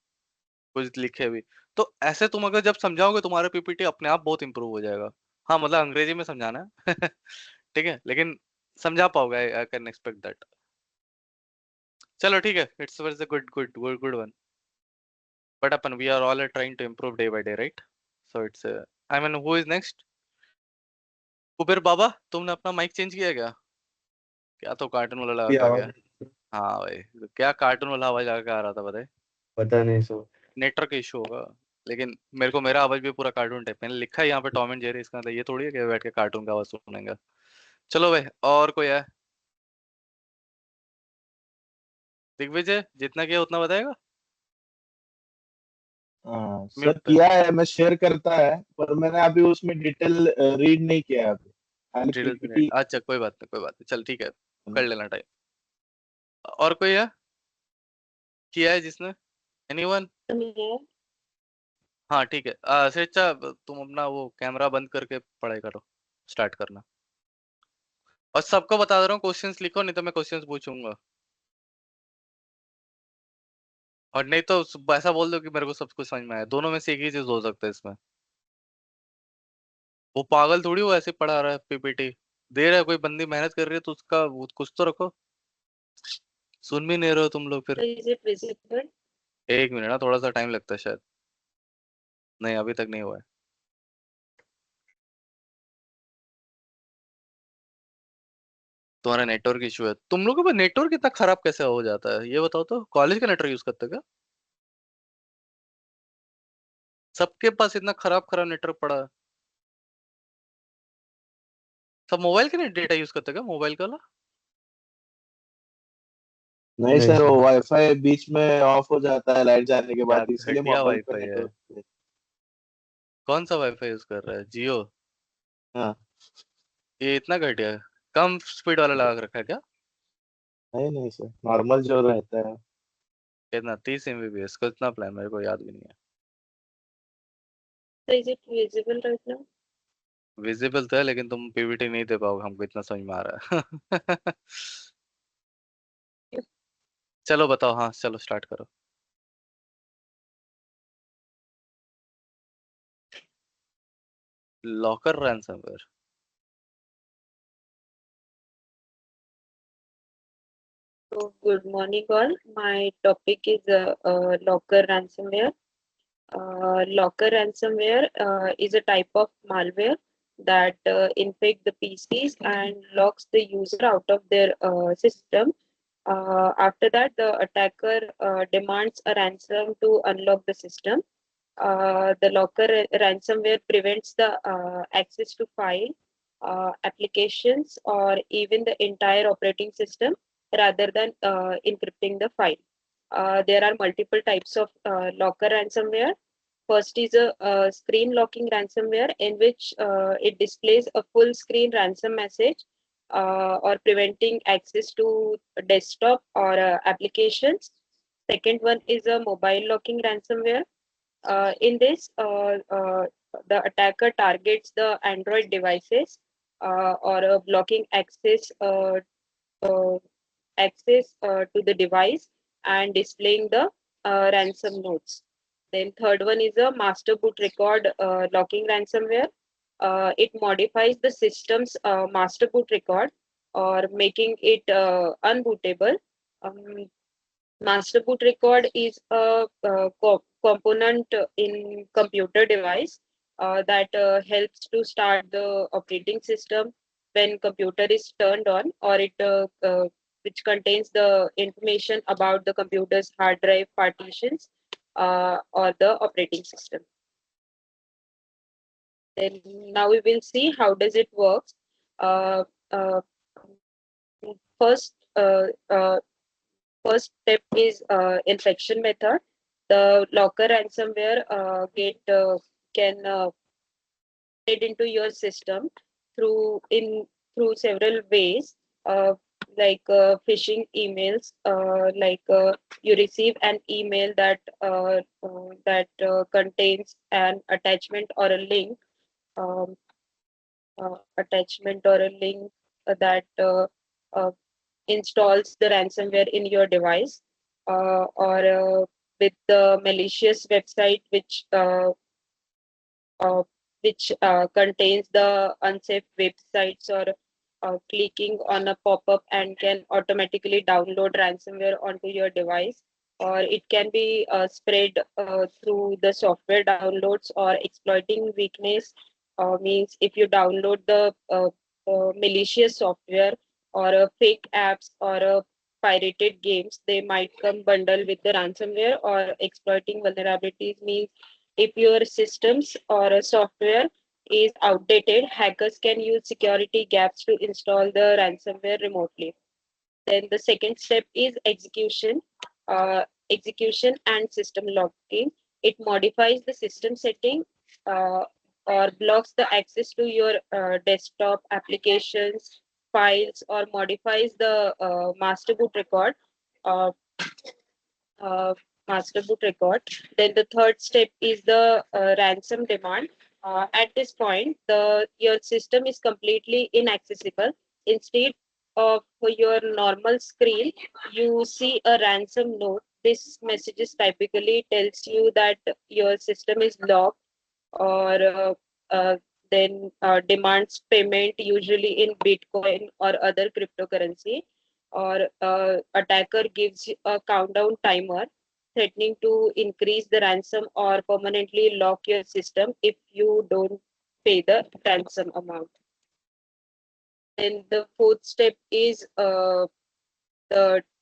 [SPEAKER 1] कुछ लिखे भी। तो ऐसे तुम अगर जब समझाओगे तुम्हारा पीपीटी अपने आप बहुत इंप्रूव हो जाएगा। हाँ मतलब अंग्रेजी में समझाना है ठीक है, लेकिन समझा पाओगे, आई कैन एक्सपेक्ट दैट। चलो ठीक है, it's was a good one, but अपन we are all trying to improve day by day, right? So it's I mean who is next? Kuber Baba, तुमने अपना माइक चेंज किया क्या? क्या तो कार्टून वाला लगा
[SPEAKER 5] की
[SPEAKER 1] के आ
[SPEAKER 5] आवाज
[SPEAKER 1] गया। हाँ भाई, तो क्या कार्टून वाला आवाज लगा के आ रहा था बताए?
[SPEAKER 5] पता नहीं सो।
[SPEAKER 1] नेटवर्क इशू होगा। लेकिन मेरे को मेरा आवाज भी पूरा कार्टून टाइप, मैंने लिखा है यहाँ पे टॉम एंड जेरी, इसका मतलब ये थोड़ी है कि बैठ के कार्टून का आवाज सुनेंगे। चलो भाई, और कोई है? दिग्विजय, जितना किया उतना बताएगा।
[SPEAKER 2] हाँ
[SPEAKER 1] म्यूट
[SPEAKER 2] सर,
[SPEAKER 1] पे।
[SPEAKER 2] किया है, मैं शेयर करता है, पर मैंने अभी उसमें डिटेल रीड नहीं किया है अभी, खाली
[SPEAKER 1] डिटेल से
[SPEAKER 2] पीपीटी।
[SPEAKER 1] अच्छा, कोई बात नहीं, कोई बात नहीं, चल ठीक है, कर लेना टाइम। और कोई है किया है जिसने? एनीवन? हाँ ठीक है, स्वेच्छा तुम अपना वो कैमरा बंद करके पढ़ाई करो, स्टार्ट करना। और सबको बता दे रहा हूँ क्वेश्चंस लिखो, नहीं तो मैं क्वेश्चंस पूछूंगा। और नहीं तो ऐसा बोल दो कि मेरे को सब कुछ समझ में आया, दोनों में से एक ही चीज हो सकता है इसमें। वो पागल थोड़ी वो ऐसे पढ़ा रहा है पीपीटी, दे रहा है कोई बंदी मेहनत कर रही है तो उसका कुछ तो रखो। सुन भी नहीं रहे हो तुम लोग फिर।
[SPEAKER 4] Is it visible?
[SPEAKER 1] एक मिनट ना, थोड़ा सा टाइम लगता है शायद। नहीं अभी तक नहीं हुआ है। तुम्हारा नेटवर्क इशू है, तुम लोगों का नेटवर्क इतना खराब कैसे हो जाता है ये बताओ तो, कॉलेज का नेटवर्क यूज करते हो क्या? सबके पास इतना खराब खराब नेटवर्क पड़ा है। सब मोबाइल के डेटा यूज करते हो क्या, मोबाइल का वाला?
[SPEAKER 2] नहीं
[SPEAKER 5] नहीं
[SPEAKER 2] सर,
[SPEAKER 5] सर।
[SPEAKER 2] वो वाईफाई बीच में ऑफ हो जाता है लाइट जाने के
[SPEAKER 1] क्या
[SPEAKER 2] बाद, इसलिए
[SPEAKER 1] घटिया
[SPEAKER 2] मोबाइल पे
[SPEAKER 1] वाईफाई है।
[SPEAKER 2] नेटवर्क।
[SPEAKER 1] कौन सा वाईफाई यूज कर रहा है, जियो?
[SPEAKER 2] हाँ।
[SPEAKER 1] ये इतना घटिया है? कम स्पीड वाला लगा के रखा है क्या?
[SPEAKER 2] नहीं नहीं सर, नॉर्मल जो रहता है।
[SPEAKER 1] कितना, 30 MBPS का इतना प्लान मेरे को याद भी नहीं है।
[SPEAKER 4] So is it visible right now?
[SPEAKER 1] Visible तो है लेकिन तुम पीवीटी नहीं दे पाओगे, हमको इतना समझ में आ रहा है चलो बताओ, हाँ चलो स्टार्ट करो। Locker ransomware?
[SPEAKER 4] So good morning all. My topic is Locker ransomware. Locker ransomware is a type of malware that infect the PCs and locks the user out of their system. After that, the attacker demands a ransom to unlock the system. The locker ransomware prevents the access to file, applications, or even the entire operating system rather than encrypting the file. There are multiple types of locker ransomware. First is a screen locking ransomware in which it displays a full screen ransom message or preventing access to desktop or applications. Second one is a mobile locking ransomware. In this, the attacker targets the Android devices or blocking uh, access to the device and displaying the ransom notes. Then third one is a master boot record locking ransomware. It modifies the system's master boot record or making it unbootable. Um, Master boot record is a component in computer device that helps to start the operating system when computer is turned on, or it which contains the information about the computer's hard drive partitions or the operating system. Then now we will see how does it works. Uh, uh, first, uh, uh, First step is infection method. The locker ransomware can get into your system through in through several ways, uh, like phishing emails. You receive an email that contains an um, attachment or a link that uh, installs the ransomware in your device, or with the malicious website which contains the unsafe websites, or clicking on a pop-up and can automatically download ransomware onto your device, or it can be spread through the software downloads or exploiting weakness. Means if you download the malicious software or fake apps or pirated games, they might come bundled with the ransomware. Or exploiting vulnerabilities means if your systems or a software is outdated, hackers can use security gaps to install the ransomware remotely. Then the second step is execution and system locking. It modifies the system setting uh, or blocks the access to your desktop applications, files, or modifies the uh, uh, master boot record. Then the third step is the ransom demand. At this point, the your system is completely inaccessible. Instead of your normal screen, you see a ransom note. This message typically tells you that your system is locked, or uh, then demands payment, usually in Bitcoin or other cryptocurrency, or attacker gives you a countdown timer threatening to increase the ransom or permanently lock your system if you don't pay the ransom amount. Then the fourth step is the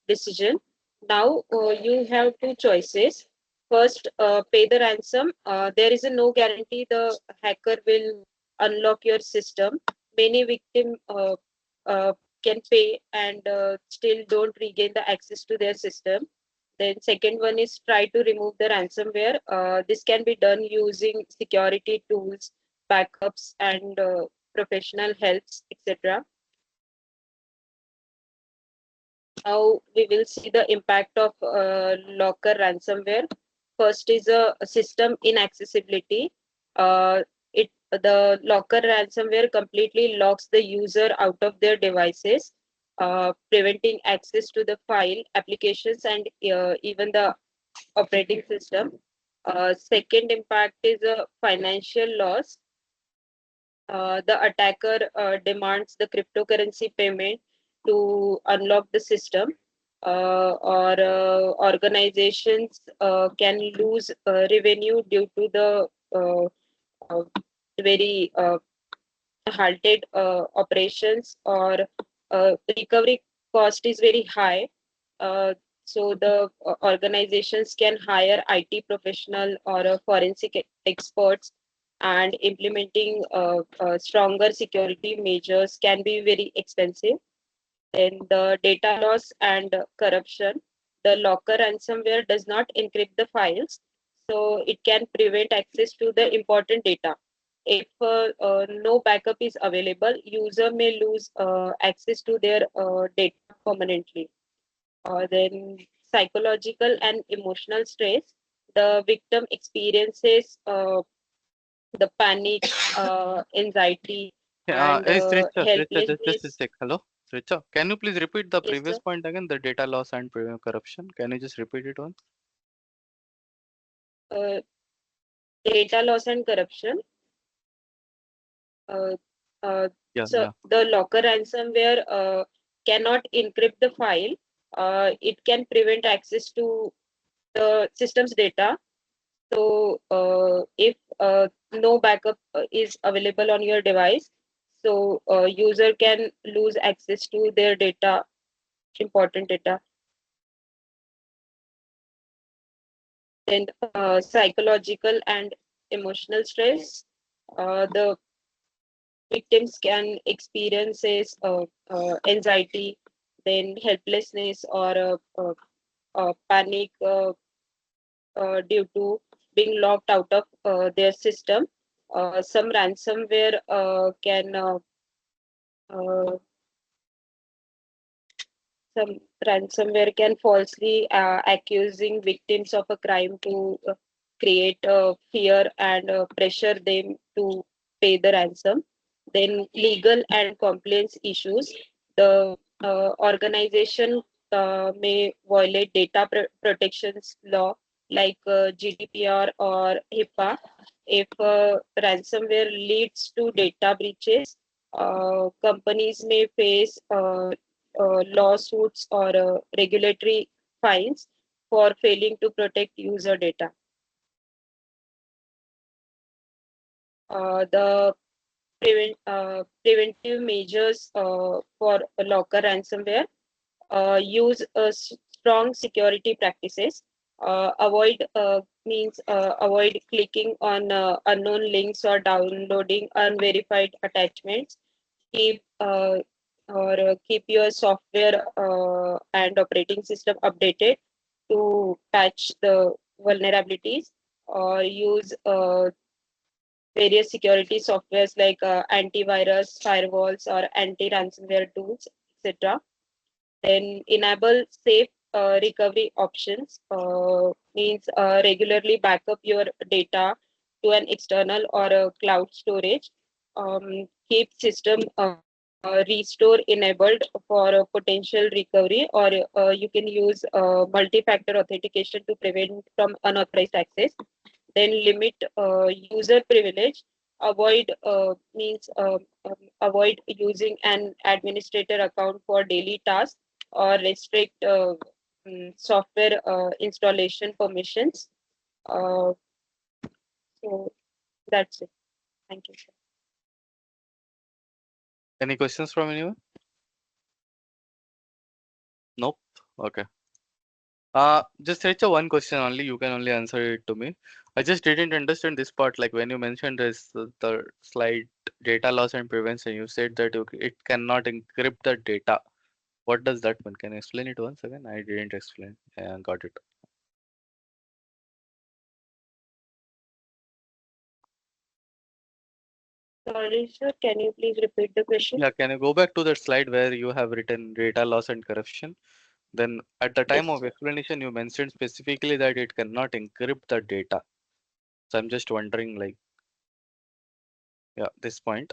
[SPEAKER 4] decision. Now you have two choices. First, pay the ransom. There is a no guarantee the hacker will unlock your system. Many victims can pay and still don't regain the access to their system. Then second one is try to remove the ransomware. This can be done using security tools, backups, and professional helps, etc. Now we will see the impact of locker ransomware. First is a system inaccessibility. The locker ransomware completely locks the user out of their devices, preventing access to the file, applications, and even the operating system. Second impact is a financial loss. The attacker demands the cryptocurrency payment to unlock the system, or organizations can lose revenue due to the uh, very halted operations, or recovery cost is very high. Uh, So the organizations can hire IT professional or forensic experts, and implementing stronger security measures can be very expensive. Then the data loss and corruption. The Locker ransomware does not encrypt the files, so it can prevent access to the important data. If no backup is available, user may lose access to their data permanently. Then psychological and emotional stress. The victim experiences the panic, anxiety, and
[SPEAKER 1] Hey, Sricha, just a
[SPEAKER 4] helplessness.
[SPEAKER 1] sec. Hello, Sricha. Can you please repeat the
[SPEAKER 4] Yes,
[SPEAKER 1] previous
[SPEAKER 4] sir.
[SPEAKER 1] point again? The data loss and corruption. Can you just repeat it once?
[SPEAKER 4] Uh, Data loss and corruption. Uh, uh,
[SPEAKER 1] Yeah,
[SPEAKER 4] so
[SPEAKER 1] yeah.
[SPEAKER 4] the Locker ransomware cannot encrypt the file. It can prevent access to the system's data. So if no backup is available on your device, so user can lose access to their data, important data. Then psychological and emotional stress. The victims can experience anxiety, then helplessness or panic due to being locked out of their system. Some ransomware uh, some ransomware can falsely accusing victims of a crime to create fear and pressure them to pay the ransom. Then legal and compliance issues. The organization may violate data protections law like GDPR or HIPAA. If ransomware leads to data breaches, companies may face lawsuits or regulatory fines for failing to protect user data. The preventive measures for a Locker ransomware use strong security practices. Avoid clicking on unknown links or downloading unverified attachments. Keep keep your software and operating system updated to patch the vulnerabilities, or use various security softwares like antivirus, firewalls, or anti-ransomware tools, etc. Then enable safe recovery options, means regularly backup your data to an external or a cloud storage. Keep system restore enabled for a potential recovery, or you can use multi-factor authentication to prevent from unauthorized access. Then limit user privilege. Avoid avoid using an administrator account for daily tasks, or restrict software installation permissions. Uh, so that's it. Thank you, sir.
[SPEAKER 1] Any questions from anyone? Nope. Okay. Just Richa, one question only. You can only answer it to me. I just didn't understand this part. Like when you mentioned this, the slide data loss and prevention, you said that it cannot encrypt the data. What does that mean? Can you explain it once again? I didn't explain. Got it.
[SPEAKER 4] Sorry, sir. Can you please repeat the question?
[SPEAKER 1] Yeah, can you go back to that slide where you have written data loss and corruption? Then at the time
[SPEAKER 4] Yes,
[SPEAKER 1] of
[SPEAKER 4] sir.
[SPEAKER 1] explanation, you mentioned specifically that it cannot encrypt the data. So I'm just wondering, like, yeah, this point,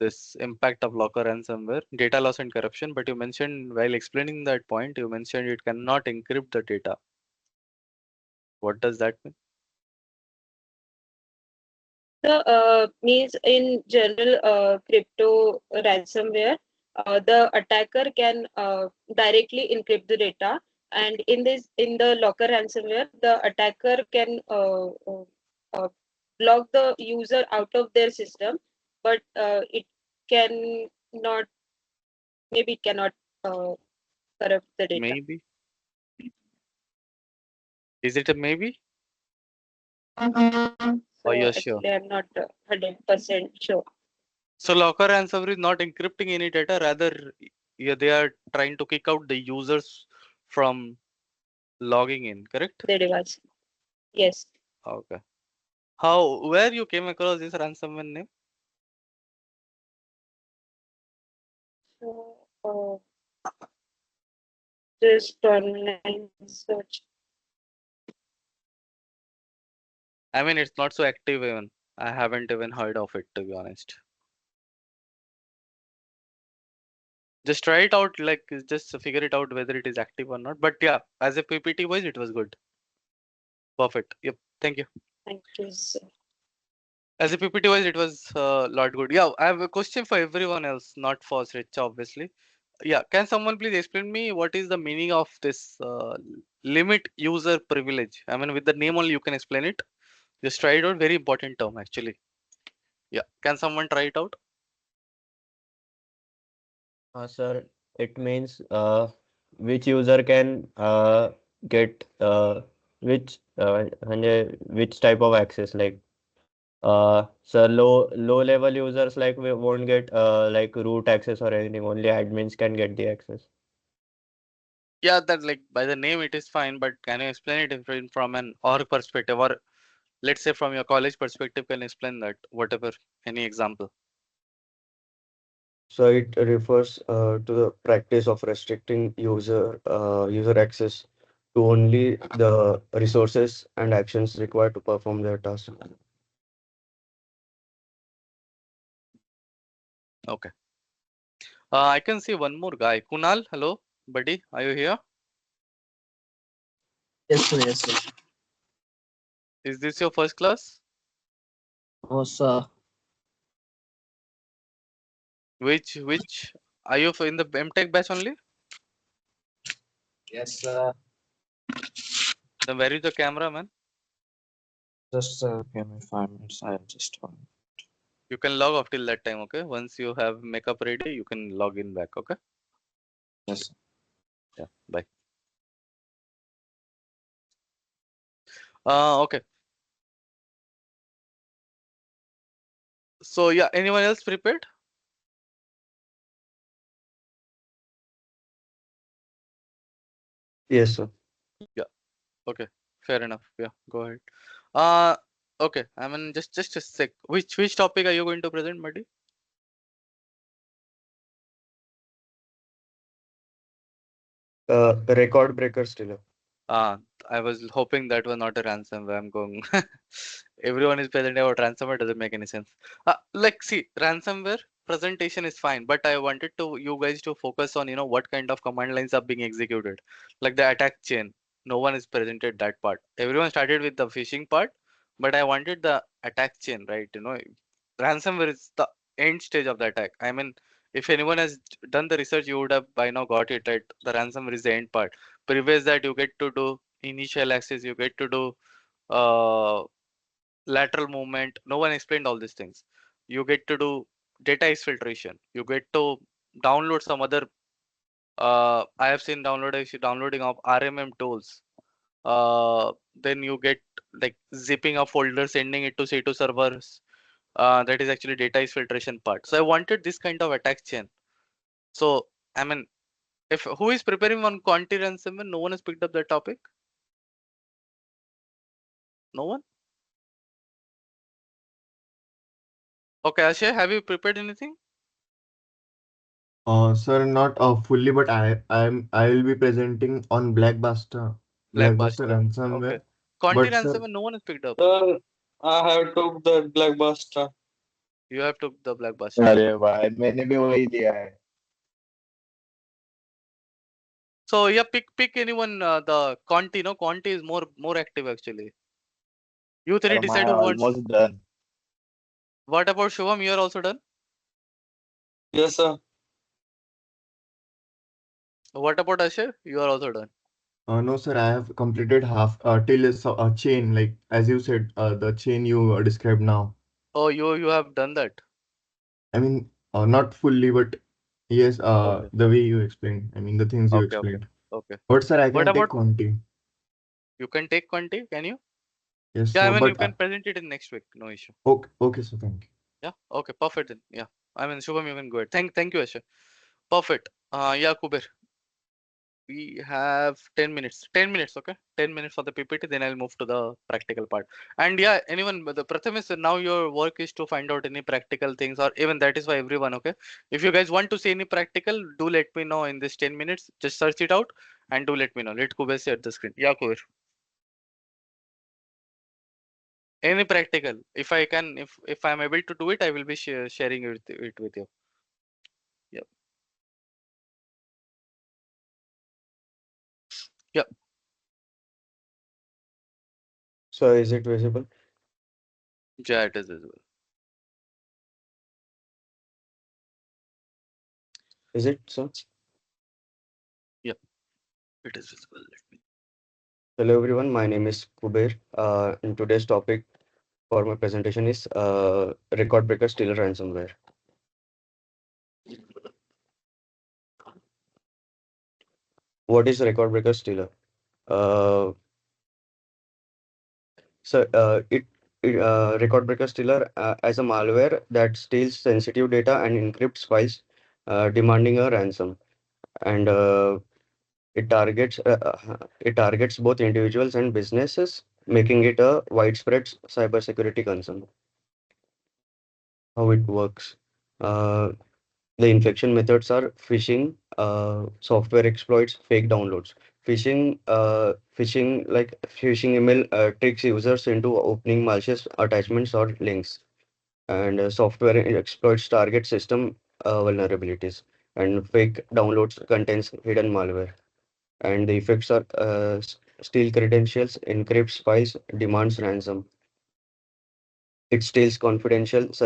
[SPEAKER 1] this impact of Locker ransomware, data loss and corruption. But you mentioned while explaining that point, you mentioned it cannot encrypt the data. What does that mean?
[SPEAKER 4] The means in general crypto ransomware, the attacker can directly encrypt the data, and in the Locker ransomware, the attacker can uh, block the user out of their system, but it can not, maybe it cannot uh, corrupt the data.
[SPEAKER 1] Maybe. Is it a maybe?
[SPEAKER 4] So
[SPEAKER 1] Or you're sure?
[SPEAKER 4] actually, I'm not 100% sure.
[SPEAKER 1] So locker ransomware is not encrypting any data, rather they are trying to kick out the users from logging in, correct?
[SPEAKER 4] The device. Yes.
[SPEAKER 1] Okay. Where you came across this ransomware name?
[SPEAKER 4] So just online search.
[SPEAKER 1] I mean, it's not so active even. I haven't even heard of it, to be honest. Just try it out, like just figure it out whether it is active or not. But yeah, as a PPT wise, it was good. Perfect. Yep. Thank you.
[SPEAKER 4] Thank you, sir.
[SPEAKER 1] As a PPT wise, it was a lot good. Yeah, I have a question for everyone else, not for Sricha, obviously. Yeah, can someone please explain me what is the meaning of this limit user privilege? I mean, with the name only you can explain it. Just try it out. Very important term, actually. Yeah, can someone try it out?
[SPEAKER 3] Sir, it means which user can get which type of access, like so low level users like we won't get like root access or anything, only admins can get the access.
[SPEAKER 1] Yeah, that like by the name it is fine, but can you explain it from an org perspective, or let's say from your college perspective, can you explain that, whatever, any example?
[SPEAKER 6] So it refers to the practice of restricting user access to only the resources and actions required to perform their task.
[SPEAKER 1] Okay. I can see one more guy. Kunal, hello, buddy. Are you here?
[SPEAKER 7] Yes, sir. Yes, sir.
[SPEAKER 1] Is this your first class?
[SPEAKER 7] Oh, sir.
[SPEAKER 1] Which are you in the MTech batch only?
[SPEAKER 7] Yes, sir.
[SPEAKER 1] Then where is the camera, man?
[SPEAKER 7] Just give me 5 minutes. I am just on.
[SPEAKER 1] You can log off till that time, okay? Once you have makeup ready, you can log in back, okay?
[SPEAKER 7] Yes, sir.
[SPEAKER 1] Yeah, bye. Okay. So yeah, anyone else prepared?
[SPEAKER 6] Yes, sir.
[SPEAKER 1] Okay, fair enough. Yeah, go ahead. Okay. I mean, just a sec. Which topic are you going to present, buddy?
[SPEAKER 6] Record breaker still.
[SPEAKER 1] I was hoping that was not a ransomware. I'm going. Everyone is presenting about ransomware. Doesn't make any sense. Like, see, ransomware presentation is fine, but I wanted you guys to focus on what kind of command lines are being executed, like the attack chain. No one is presented that part. Everyone started with the phishing part, but I wanted the attack chain, right? Ransomware is the end stage of the attack. I mean, if anyone has done the research, you would have by now got it right. The ransomware is the end part. Previous that you get to do initial access, you get to do uh, lateral movement. No one explained all these things. You get to do data exfiltration. You get to download some other. I have seen downloading of RMM tools. Then you get like zipping a folder, sending it to C2 servers. That is actually data exfiltration part. So I wanted this kind of attack chain. So I mean, if who is preparing on quanti ransomware, no one has picked up that topic. No one. Okay, Ashay, have you prepared anything?
[SPEAKER 5] Sir, not fully, but I will be presenting on Blackbuster
[SPEAKER 1] Blackbuster.
[SPEAKER 5] ransomware.
[SPEAKER 1] Okay. Conti
[SPEAKER 5] But sir,
[SPEAKER 1] ransomware, no one has picked up.
[SPEAKER 8] Sir, I have took the Blackbuster.
[SPEAKER 1] You have took the Blackbuster.
[SPEAKER 8] अरे भाई मैंने भी वही दिया है.
[SPEAKER 1] So yeah, pick anyone. The Conti, no, Conti is more active actually. You three
[SPEAKER 8] Sir,
[SPEAKER 1] decide
[SPEAKER 8] मैं
[SPEAKER 1] who wants.
[SPEAKER 8] almost done.
[SPEAKER 1] What about Shubham? You are also done.
[SPEAKER 8] Yes, sir.
[SPEAKER 1] What about Ashay? You are also done.
[SPEAKER 5] no, sir, I have completed half till a chain, like as you said, the chain you described now.
[SPEAKER 1] Oh, you have done that.
[SPEAKER 5] I mean, not fully, but yes,
[SPEAKER 1] Okay.
[SPEAKER 5] the way you explained. I mean, the things you
[SPEAKER 1] Okay.
[SPEAKER 5] explained.
[SPEAKER 1] Okay.
[SPEAKER 5] But sir, I
[SPEAKER 1] What
[SPEAKER 5] can take
[SPEAKER 1] about
[SPEAKER 5] Conti.
[SPEAKER 1] You can take Quanti, can you?
[SPEAKER 5] Yes,
[SPEAKER 1] Yeah, I
[SPEAKER 5] sir.
[SPEAKER 1] mean, you
[SPEAKER 5] But
[SPEAKER 1] can present it in next week, no issue.
[SPEAKER 5] okay, sir. Thank you.
[SPEAKER 1] Yeah, okay, perfect then. Yeah, I mean, Shubham, you can go ahead. Thank you, Asha. Perfect. Yeah, Kuber, we have 10 minutes. 10 minutes, okay? 10 minutes for the PPT, then I'll move to the practical part. And yeah, anyone, but the Pratham is now your work is to find out any practical things, or even that is for everyone, okay? If you guys want to see any practical, do let me know in this 10 minutes. Just search it out and do let me know. Let Kuber share the screen. Yeah, Kuber. Any practical. If I can, if I'm able to do it, I will be sharing it with you. Yep. Yep.
[SPEAKER 6] So is it visible?
[SPEAKER 1] Yeah, it is visible.
[SPEAKER 6] Is it so?
[SPEAKER 1] Yep. It is visible. Let me.
[SPEAKER 6] Hello everyone, my name is Kuber. And today's topic for my presentation is record breaker stealer ransomware. What is record breaker stealer? Record breaker stealer as a malware that steals sensitive data and encrypts files, demanding a ransom. And it targets both individuals and businesses, making it a widespread cybersecurity concern. How it works? Uh, the infection methods are phishing, software exploits, fake downloads. Phishing email tricks users into opening malicious attachments or links, and software exploits target system vulnerabilities, and fake downloads contains hidden malware, and the effects are steal credentials, encrypts files, demands ransom. It steals credentials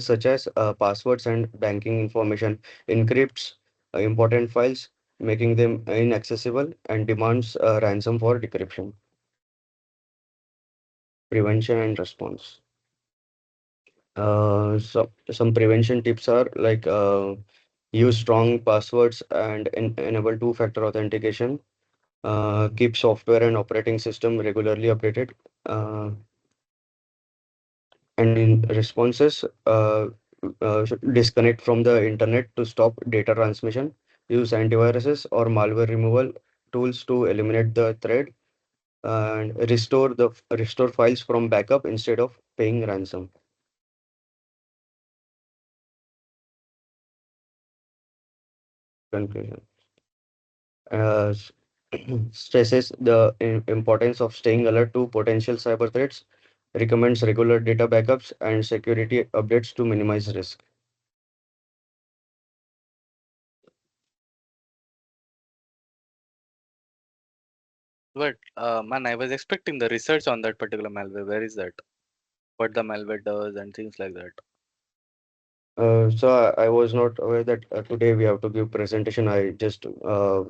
[SPEAKER 6] such as passwords and banking information, encrypts important files, making them inaccessible, and demands ransom for decryption. Prevention and response. So some prevention tips are like use strong passwords and enable two-factor authentication. Keep software and operating system regularly updated. And in responses, disconnect from the internet to stop data transmission. Use antiviruses or malware removal tools to eliminate the threat, and restore files from backup instead of paying ransom. Conclusion. uh, s- Stresses the importance of staying alert to potential cyber threats, recommends regular data backups and security updates to minimize risk.
[SPEAKER 1] But man, I was expecting the research on that particular malware. Where is that? What the malware does and things like that.
[SPEAKER 6] So I was not aware that today we have to give presentation. I just uh,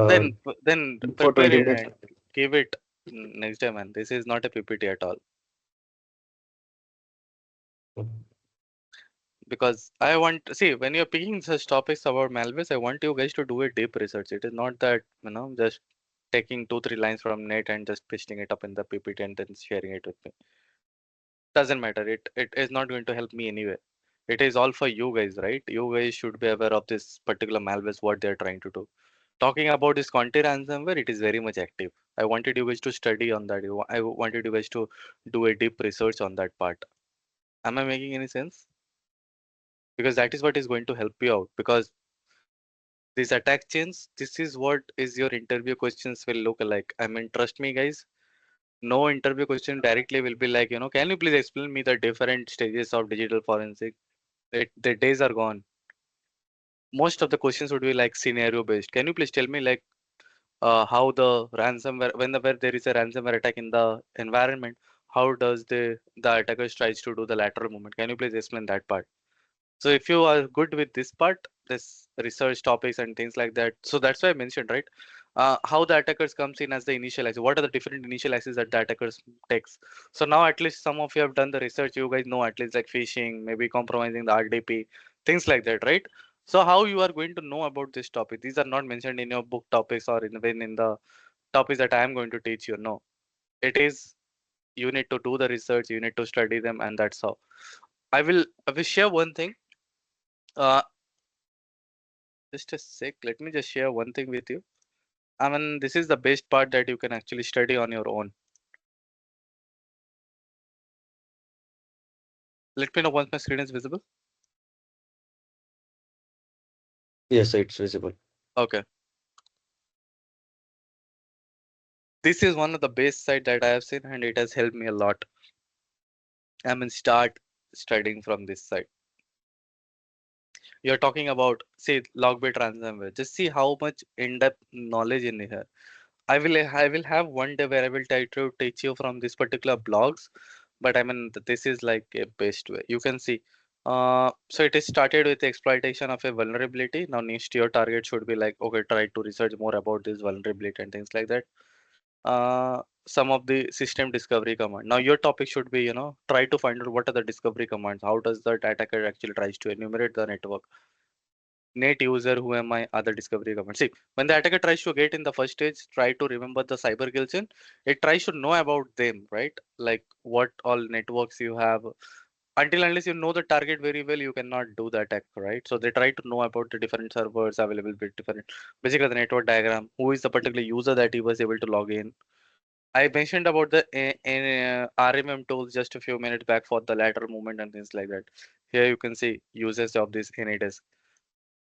[SPEAKER 1] Then
[SPEAKER 6] for
[SPEAKER 1] prepare
[SPEAKER 6] 20
[SPEAKER 1] it
[SPEAKER 6] minutes.
[SPEAKER 1] and give it next time, man. This is not a PPT at all. Because I want see when you're picking such topics about malwares, I want you guys to do a deep research. It is not that just taking 2-3 lines from net and just pasting it up in the PPT and then sharing it with me. Doesn't matter. It is not going to help me anyway. It is all for you guys, right? You guys should be aware of this particular malwares, what they're trying to do. Talking about this Conti ransomware, it is very much active. I wanted you guys to study on that. I wanted you guys to do a deep research on that part. Am I making any sense? Because that is what is going to help you out. Because these attack chains, this is what is your interview questions will look like. I mean, trust me, guys. No interview question directly will be like, can you please explain me the different stages of digital forensic? The days are gone. Most of the questions would be like scenario based. Can you please tell me like how the ransomware, whenever there is a ransomware attack in the environment, how does the attacker tries to do the lateral movement? Can you please explain that part? So if you are good with this part, this research topics and things like that, so that's why I mentioned, right? How the attackers comes in as the initial access. What are the different initial access that the attackers takes? So now at least some of you have done the research. You guys know at least like phishing, maybe compromising the RDP, things like that, right? So how you are going to know about this topic? These are not mentioned in your book topics or even in the topics that I am going to teach you. No, it is you need to do the research, you need to study them, and that's how. I will share one thing. Uh, just a sec. Let me just share one thing with you. I mean, this is the best part that you can actually study on your own. Let me know once my screen is visible.
[SPEAKER 6] Yes, it's visible.
[SPEAKER 1] Okay. This is one of the best site that I have seen, and it has helped me a lot. I mean, start studying from this site. You're talking about, say, Logbit ransomware. Just see how much in-depth knowledge in here. I will have one day where I will try to teach you from this particular blogs, but I mean this is like a best way. You can see. So it is started with the exploitation of a vulnerability. Now next your target should be like, okay, try to research more about this vulnerability and things like that. Some of the system discovery command. Now your topic should be, try to find out what are the discovery commands. How does the attacker actually tries to enumerate the network? Net user, who am I, other discovery command. See, when the attacker tries to get in the first stage, try to remember the cyber kills in, it tries to know about them, right? Like what all networks you have. Until unless you know the target very well, you cannot do the attack, right? So they try to know about the different servers available with different, basically the network diagram, who is the particular user that he was able to log in. I mentioned about the RMM tools just a few minutes back for the lateral movement and things like that. Here you can see uses of this NADES.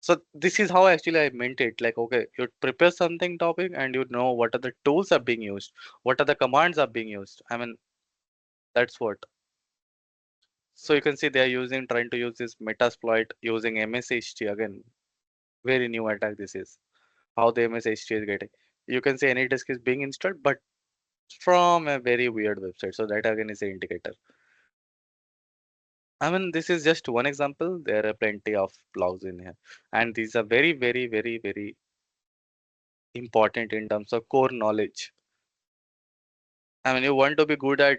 [SPEAKER 1] So this is how actually I meant it. Like, okay, you prepare something topic and you know what are the tools are being used, what are the commands are being used. I mean, that's what. So you can see they are trying to use this Metasploit using MSHT again. Very new attack this is. How the MSHT is getting. You can see AnyDisk is being installed, but from a very weird website. So that again is an indicator. I mean, this is just one example. There are plenty of blogs in here, and these are very, very, very, very important in terms of core knowledge. I mean, you want to be good at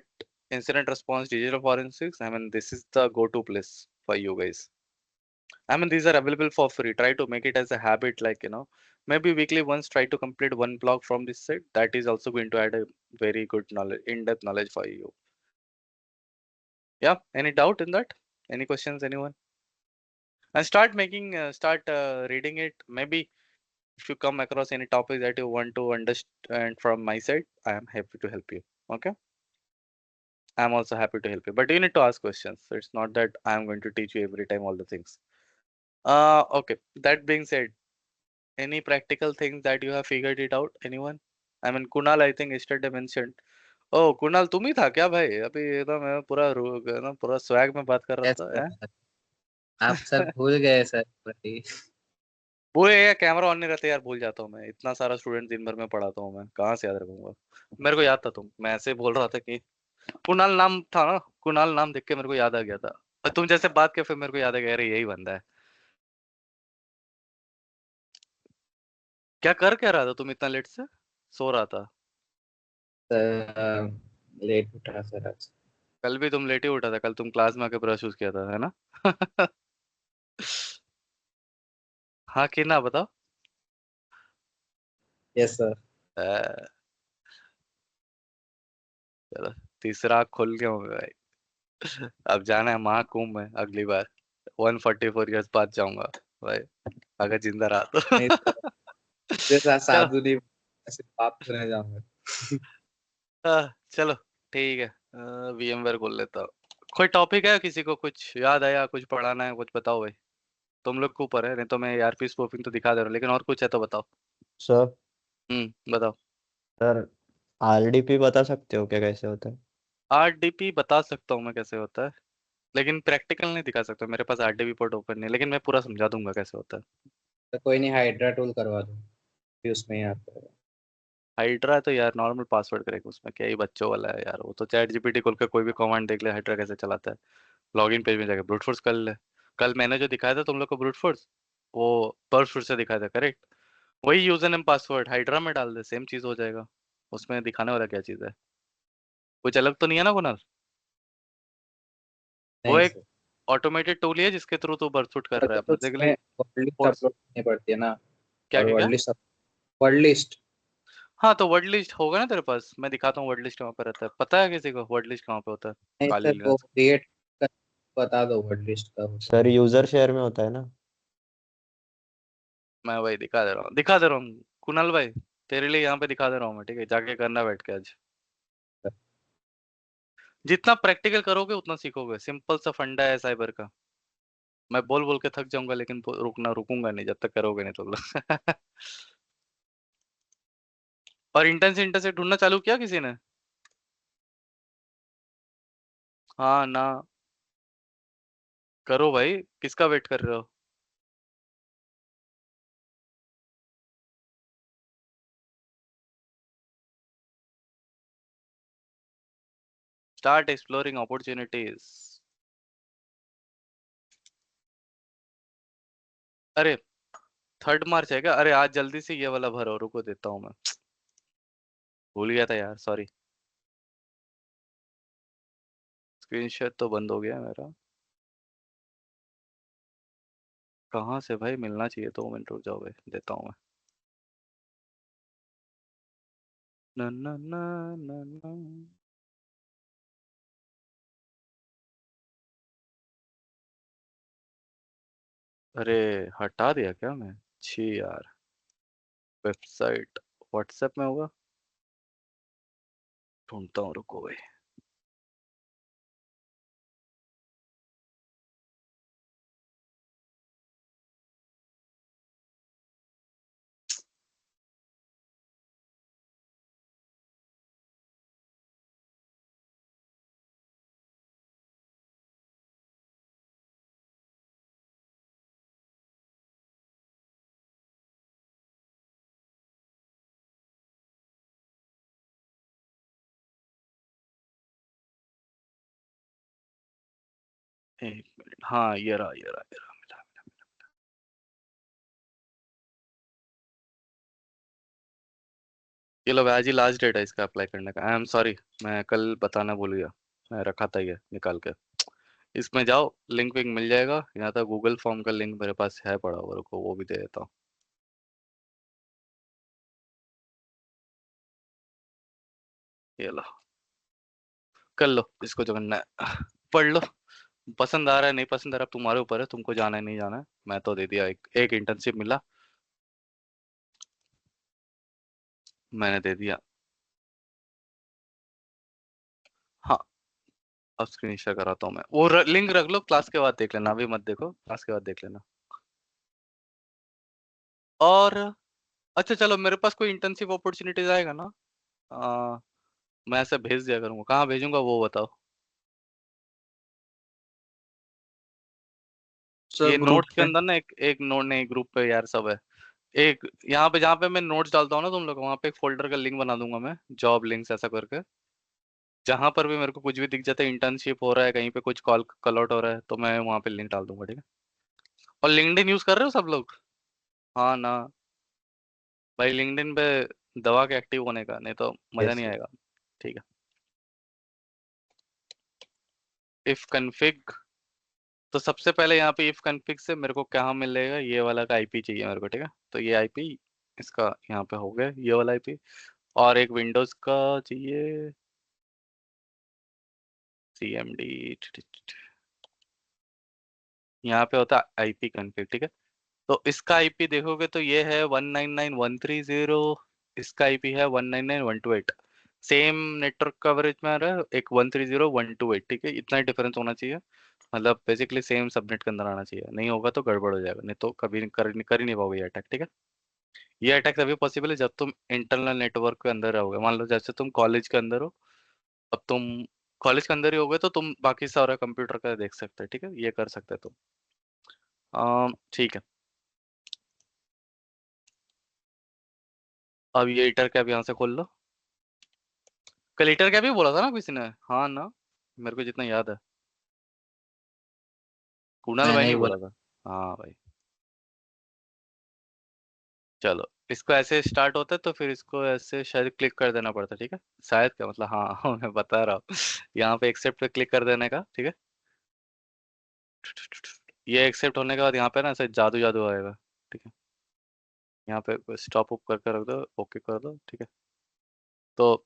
[SPEAKER 1] incident response, digital forensics. I mean, this is the go-to place for you guys. I mean, these are available for free. Try to make it as a habit, like, maybe weekly once try to complete one block from this site. That is also going to add a very good knowledge, in-depth knowledge for you. Yeah, any doubt in that? Any questions, anyone? And start reading it. Maybe if you come across any topic that you want to understand from my side, I am happy to help you. Okay. I'm also happy to help you, but you need to ask questions. So it's not that I'm going to teach you every time all the things. Okay. That being said, any practical things that you have figured it out? Anyone? I mean, Kunal, I think yesterday mentioned. Oh, Kunal, तुम ही था क्या भाई? अभी ये तो मैं पूरा स्वैग में बात कर रहा
[SPEAKER 9] Yes,
[SPEAKER 1] था.
[SPEAKER 9] sir. आप सर भूल गए सर वही।
[SPEAKER 1] वो ये कैमरा ऑन नहीं रहता यार, भूल जाता हूँ मैं. इतना सारा स्टूडेंट दिन भर में पढ़ाता हूँ मैं, कहाँ से याद रखूंगा. मेरे को याद था तुम. मैं ऐसे बोल रहा था कि कुणाल नाम था ना. कुणाल नाम देख के मेरे को याद आ गया था. और तुम जैसे बात किया फिर मेरे को याद आ गया, अरे यही बंदा है. क्या रहा था तुम इतना लेट से? सो रहा था?
[SPEAKER 9] सर लेट उठा सर आज।
[SPEAKER 1] कल भी तुम लेट ही उठा था. कल तुम क्लास में आके ब्रश यूज किया था, है ना? हाँ कि ना, बताओ.
[SPEAKER 9] Yes sir.
[SPEAKER 1] चलो, तीसरा आँख खोल गया हूँ भाई. अब जाना है महाकुंभ में अगली बार. 144 इयर्स बाद जाऊंगा भाई, अगर जिंदा रहा तो.
[SPEAKER 9] नहीं सर, जैसा
[SPEAKER 1] चलो.
[SPEAKER 9] साधु नहीं, ऐसे पाप करने जाऊंगा।
[SPEAKER 1] चलो ठीक है. VMware खोल लेता हूँ. कोई टॉपिक है किसी को, कुछ याद आया, कुछ पढ़ाना है, कुछ बताओ भाई. तुम लोग के ऊपर है, नहीं तो मैं ARP स्पूफिंग तो दिखा दे रहा हूँ, लेकिन और कुछ है तो बताओ.
[SPEAKER 3] सर
[SPEAKER 1] बताओ.
[SPEAKER 3] सर RDP बता सकते हो क्या कैसे होता है?
[SPEAKER 1] RDP बता सकता हूँ मैं कैसे होता है, लेकिन प्रैक्टिकल नहीं दिखा सकता. मेरे पास RDP पोर्ट ओपन नहीं, लेकिन मैं पूरा समझा दूंगा कैसे होता है.
[SPEAKER 9] तो कोई नहीं, हाइड्रा टूल करवा दो, फिर उसमें ही आप।
[SPEAKER 1] हाइड्रा तो यार नॉर्मल पासवर्ड करेगा, उसमें क्या ही बच्चों वाला है यार. वो तो चैट GPT खोल के कोई भी कमांड देख ले, हाइड्रा कैसे चलाता है. लॉगिन पेज में जाके ब्रूट फोर्स कर ले. कल मैंने जो दिखाया था तुम लोग को ब्रूट फोर्स, वो बर्ड फोर्स से दिखाया था, करेक्ट. वही यूजर नेम पासवर्ड हाइड्रा में डाल दे, सेम चीज हो जाएगा. उसमें दिखाने वाला क्या चीज है? कुछ अलग तो नहीं है ना कुणाल? वो
[SPEAKER 9] नहीं
[SPEAKER 1] एक
[SPEAKER 9] सर।
[SPEAKER 1] ऑटोमेटेड टूल ही है जिसके थ्रू तू बर्थफुट कर रहा है
[SPEAKER 9] तो
[SPEAKER 1] बेसिकली।
[SPEAKER 9] वर्ड लिस्ट
[SPEAKER 1] और
[SPEAKER 9] अपलोड करनी पड़ती है ना,
[SPEAKER 1] क्या
[SPEAKER 9] और
[SPEAKER 1] क्या क्या?
[SPEAKER 9] वर्ड लिस्ट
[SPEAKER 1] हाँ तो वर्ड लिस्ट होगा ना तेरे पास, मैं दिखाता हूँ वर्ड लिस्ट कहाँ पे रहता है। पता है किसी को वर्ड लिस्ट कहाँ पे होता है?
[SPEAKER 9] नहीं
[SPEAKER 1] काली
[SPEAKER 9] सर, वो क्रिएट बता दो वर्ड लिस्ट का होता
[SPEAKER 3] सर
[SPEAKER 9] है।
[SPEAKER 3] यूजर शेयर में होता है ना।
[SPEAKER 1] मैं वही दिखा दे रहा हूँ कुणाल भाई, तेरे लिए यहाँ पे दिखा दे रहा हूँ मैं, ठीक है? जाके करना बैठ के आज। जितना प्रैक्टिकल करोगे उतना सीखोगे, सिंपल सा फंडा है साइबर का। मैं बोल बोल के थक जाऊंगा लेकिन रुकूंगा नहीं जब तक करोगे नहीं तुम लोग। और इंटर्न से ढूंढना चालू किया किसी ने? हाँ ना, करो भाई, किसका वेट कर रहे हो? Start exploring opportunities. अरे 3 मार्च है क्या? अरे आज जल्दी से ये वाला भरो, रुको देता हूँ मैं, भूल गया था यार, सॉरी। स्क्रीनशॉट तो बंद हो गया मेरा। कहाँ से भाई मिलना चाहिए, 2 मिनट रुक जाओ भाई, देता हूँ मैं। ना ना ना ना ना। अरे हटा दिया क्या मैं? छी यार, वेबसाइट व्हाट्सएप में होगा, ढूंढता हूँ, रुको भाई। एक मिनट, हाँ ये रहा ये रहा ये रहा, मिला मिला मिला। ये लो भाई, आज ही लास्ट डेट है इसका अप्लाई करने का। आई एम सॉरी, मैं कल बताना भूल गया, मैं रखा था ये निकाल के। इसमें जाओ, लिंक विंक मिल जाएगा, यहाँ तक गूगल फॉर्म का लिंक मेरे पास है पड़ा हुआ, रुको वो भी दे देता हूँ। ये लो, कर लो इसको जो करना है, पढ़ लो। पसंद आ रहा है नहीं पसंद आ रहा तुम्हारे ऊपर है, तुमको जाना है नहीं जाना है। मैं तो दे दिया, एक इंटर्नशिप मिला, मैंने दे दिया। हाँ अब स्क्रीन शेयर कराता हूँ मैं, वो लिंक रख लो, क्लास के बाद देख लेना, अभी मत देखो, क्लास के बाद देख लेना। और अच्छा चलो, मेरे पास कोई इंटर्नशिप अपॉर्चुनिटीज आएगा ना, मैं ऐसे भेज दिया करूंगा, कहाँ भेजूंगा वो बताओ।
[SPEAKER 8] सर
[SPEAKER 1] ये
[SPEAKER 8] ग्रुप
[SPEAKER 1] नोट्स के
[SPEAKER 8] पे।
[SPEAKER 1] अंदर ना, एक नोट नहीं, ग्रुप पे यार सब है। एक यहाँ पे जहाँ पे मैं नोट्स डालता हूँ ना तुम लोग, वहाँ पे एक फोल्डर का लिंक बना दूंगा मैं, जॉब लिंक्स ऐसा करके। जहां पर भी मेरे को कुछ भी दिख जाता है, इंटर्नशिप हो रहा है कहीं पे, कुछ कॉल आउट हो रहा है, तो मैं वहाँ पे लिंक डाल दूंगा, ठीक है? और लिंक्डइन यूज कर रहे हो सब लोग? हाँ ना भाई, लिंक्डइन पे दबा के एक्टिव होने का, नहीं तो मजा
[SPEAKER 3] यस
[SPEAKER 1] नहीं
[SPEAKER 3] सर।
[SPEAKER 1] आएगा। ठीक है, इफ कन्फिग, तो सबसे पहले यहाँ पे इफ कन्फिग से मेरे को क्या मिलेगा, ये वाला का आईपी चाहिए मेरे को, ठीक है? तो ये आईपी इसका यहाँ पे हो गया, ये वाला आईपी। और एक विंडोज का चाहिए, cmd, यहाँ पे होता है आईपी कन्फिग, ठीक है? तो इसका आईपी देखोगे तो ये है 199.130, इसका आईपी है 199.128। सेम नेटवर्क कवरेज में आ रहा है, एक 130.128, ठीक है? इतना ही डिफरेंस होना चाहिए, मतलब बेसिकली सेम सबनेट के अंदर आना चाहिए, नहीं होगा तो गड़बड़ हो जाएगा, नहीं तो कभी कर ही नहीं पाओगे ये अटैक, ठीक है? ये अटैक तभी पॉसिबल है जब तुम इंटरनल नेटवर्क के अंदर रहोगे। मान लो जैसे तुम कॉलेज के अंदर हो, अब तुम कॉलेज के अंदर ही होगे तो तुम बाकी सारा कंप्यूटर का देख सकते हो, ठीक है? ये कर सकते हो तुम। ठीक है, अब ये ईटर कैप यहाँ से खोल लो। कल ईटर कैप भी बोला था ना किसी ने? हाँ ना, मेरे को जितना याद है, कुणाल
[SPEAKER 9] मैं
[SPEAKER 1] भाई
[SPEAKER 9] नहीं
[SPEAKER 1] नहीं
[SPEAKER 9] बोला।
[SPEAKER 1] बोला था। हाँ भाई, चलो इसको ऐसे स्टार्ट होता है तो फिर इसको ऐसे शायद क्लिक कर देना पड़ता है, ठीक है? शायद क्या मतलब, हाँ मैं बता रहा हूँ। यहाँ पे एक्सेप्ट पे क्लिक कर देने का, ठीक है? ये एक्सेप्ट होने के बाद यहाँ पे ना ऐसे जादू जादू आएगा, ठीक है। यहाँ पे स्टॉप अप करके रख दो, ओके कर दो, ठीक है। तो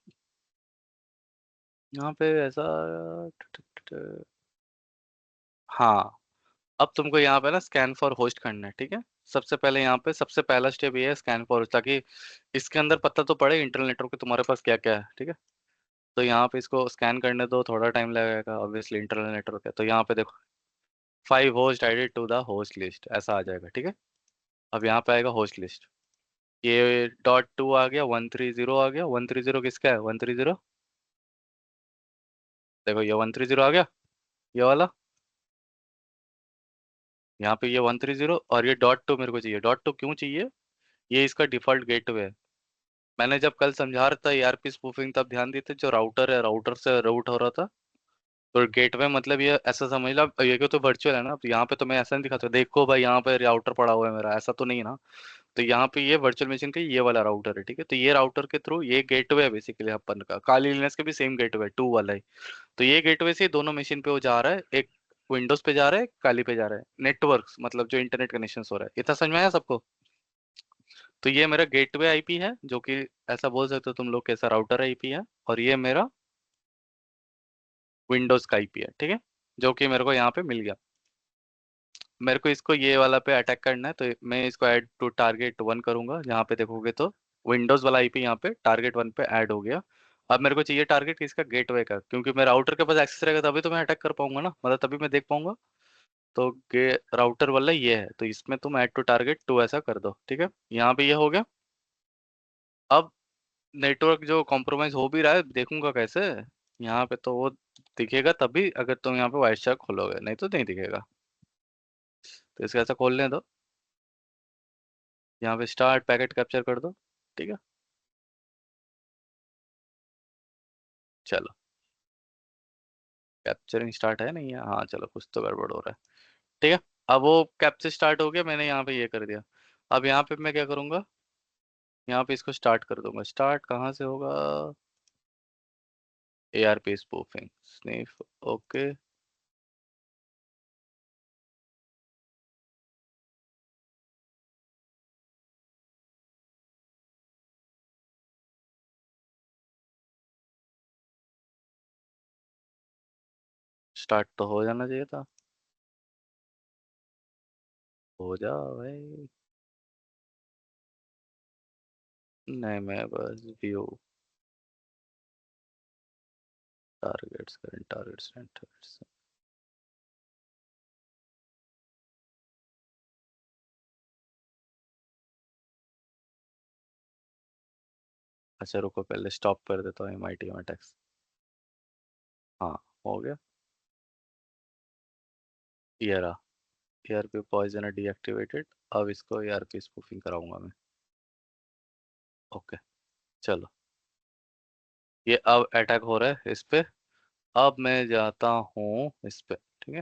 [SPEAKER 1] यहाँ पे ऐसा, हाँ, अब तुमको यहाँ पे ना स्कैन फॉर होस्ट करना है, ठीक है। सबसे पहले यहाँ पे सबसे पहला स्टेप ये है स्कैन फॉर होस्ट, ताकि इसके अंदर पता तो पड़े इंटरनल नेटवर्क तुम्हारे पास क्या क्या है, ठीक है। तो यहाँ पे इसको स्कैन करने दो, थोड़ा टाइम लगेगा, ऑब्वियसली इंटरनल नेटवर्क है। तो यहाँ पे देखो 5 host added to the host list, ऐसा आ जाएगा, ठीक है। अब यहाँ पे आएगा होस्ट लिस्ट, ये .2 आ गया, 130 आ गया। 130 किसका है? 130, देखो ये 130 आ गया, ये वाला, यहाँ पे ये 130, और ये .2 मेरे को चाहिए। .2 क्यों चाहिए? ये इसका डिफॉल्ट गेटवे है। मैंने जब कल समझा रहा था ईआरपी स्पूफिंग, तब ध्यान देते, जो राउटर है, राउटर से रूट हो रहा था। तो गेटवे मतलब ये ऐसा समझ लो, ये क्यों तो वर्चुअल है ना, तो यहाँ पे तो मैं ऐसा नहीं दिखाता देखो भाई यहाँ पे राउटर पड़ा हुआ है मेरा, ऐसा तो नहीं है ना। तो यहाँ पे ये वर्चुअल मशीन का ये वाला राउटर है, ठीक है। तो ये राउटर के थ्रू ये गेटवे है बेसिकली अपन का, काली लिनक्स के भी सेम गेटवे 2 वाला ही। तो ये गेटवे से दोनों मशीन पे वो जा रहा है, एक विंडोज पे जा रहा है, काली पे जा रहा है। नेटवर्क मतलब जो इंटरनेट कनेक्शन हो रहा है, इतना समझ में आया सबको? तो ये मेरा गेटवे आईपी है, जो कि ऐसा बोल सकते हो तुम लोग कैसा राउटर आईपी है, और ये मेरा विंडोज का आईपी है, ठीक है, जो कि मेरे को यहाँ पे मिल गया। मेरे को इसको ये वाला पे अटैक करना है, तो मैं इसको ऐड टू टारगेट 1 करूंगा। जहाँ पे देखोगे तो विंडोज वाला आईपी यहाँ पे टारगेट 1 पे ऐड हो गया। अब मेरे को चाहिए टारगेट किसका? गेटवे का, क्योंकि मेरा राउटर के पास एक्सेस रहेगा तभी तो मैं अटैक कर पाऊंगा ना, मतलब तभी मैं देख पाऊंगा। तो गे राउटर वाला ये है, तो इसमें तुम ऐड टू टारगेट 2 ऐसा कर दो, ठीक है। यहाँ पे ये हो गया। अब नेटवर्क जो कॉम्प्रोमाइज हो भी रहा है, देखूंगा कैसे? यहाँ पे तो वो दिखेगा तभी अगर तुम यहाँ पे वाइट शॉट खोलोगे, नहीं तो नहीं दिखेगा। तो इसको ऐसा खोलने दो, यहाँ पे स्टार्ट पैकेट कैप्चर कर दो, ठीक है। चलो कैप्चरिंग स्टार्ट है नहीं है, हाँ चलो कुछ तो गड़बड़ हो रहा है, ठीक है। अब वो कैप्चर स्टार्ट हो गया, मैंने यहाँ पे ये कर दिया। अब यहाँ पे मैं क्या करूँगा, यहाँ पे इसको स्टार्ट कर दूंगा। स्टार्ट कहाँ से होगा? ARP spoofing sniff, okay. Start तो हो जाना चाहिए था, हो जा भाई। नहीं, मैं बस view targets current targets and targets. अच्छा रुको, पहले स्टॉप कर देता हूँ MIT टैक्स। हाँ, हो गया। ये रहा, ARP पॉइजन डीएक्टिवेटेड। अब इसको ARP स्पूफिंग कराऊंगा मैं, ओके। चलो ये अब अटैक हो रहा है इस पे। अब मैं जाता हूँ इस पे, ठीक है।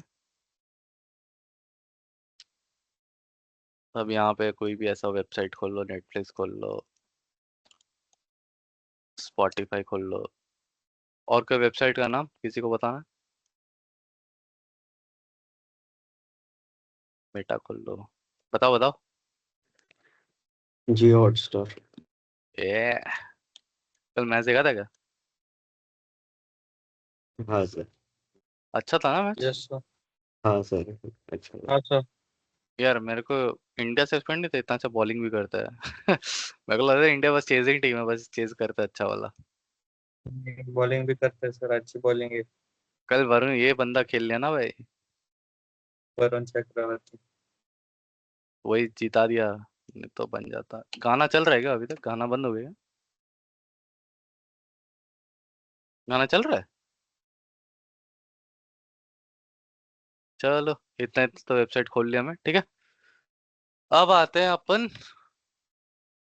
[SPEAKER 1] अब यहाँ पे कोई भी ऐसा वेबसाइट खोल लो, नेटफ्लिक्स खोल लो, स्पॉटिफाई खोल लो, और कोई वेबसाइट का नाम किसी को बताना? मेटा खोल लो, बताओ बताओ।
[SPEAKER 6] जियो हॉटस्टार।
[SPEAKER 1] ये कल मैच देखा था क्या?
[SPEAKER 6] हाँ सर।
[SPEAKER 1] अच्छा था ना मैच?
[SPEAKER 7] Yes sir.
[SPEAKER 6] हाँ सर। अच्छा
[SPEAKER 7] हाँ सर।
[SPEAKER 1] यार मेरे को इंडिया से फ्रेंड नहीं था, इतना अच्छा बॉलिंग भी करता है। मेरे को लगता है इंडिया बस चेजिंग टीम है, बस चेज करता है अच्छा वाला।
[SPEAKER 7] बॉलिंग भी करते हैं सर, अच्छी बॉलिंग है।
[SPEAKER 1] कल वरुण ये बंदा खेल लिया ना भाई,
[SPEAKER 7] वरुण चक्रवर्ती।
[SPEAKER 1] वही जिता दिया, नहीं तो बन जाता। गाना चल रहा है क्या अभी तक? गाना बंद हो गया? गाना चल रहा है? चलो इतना तो वेबसाइट खोल लिया मैं, ठीक है। अब आते हैं अपन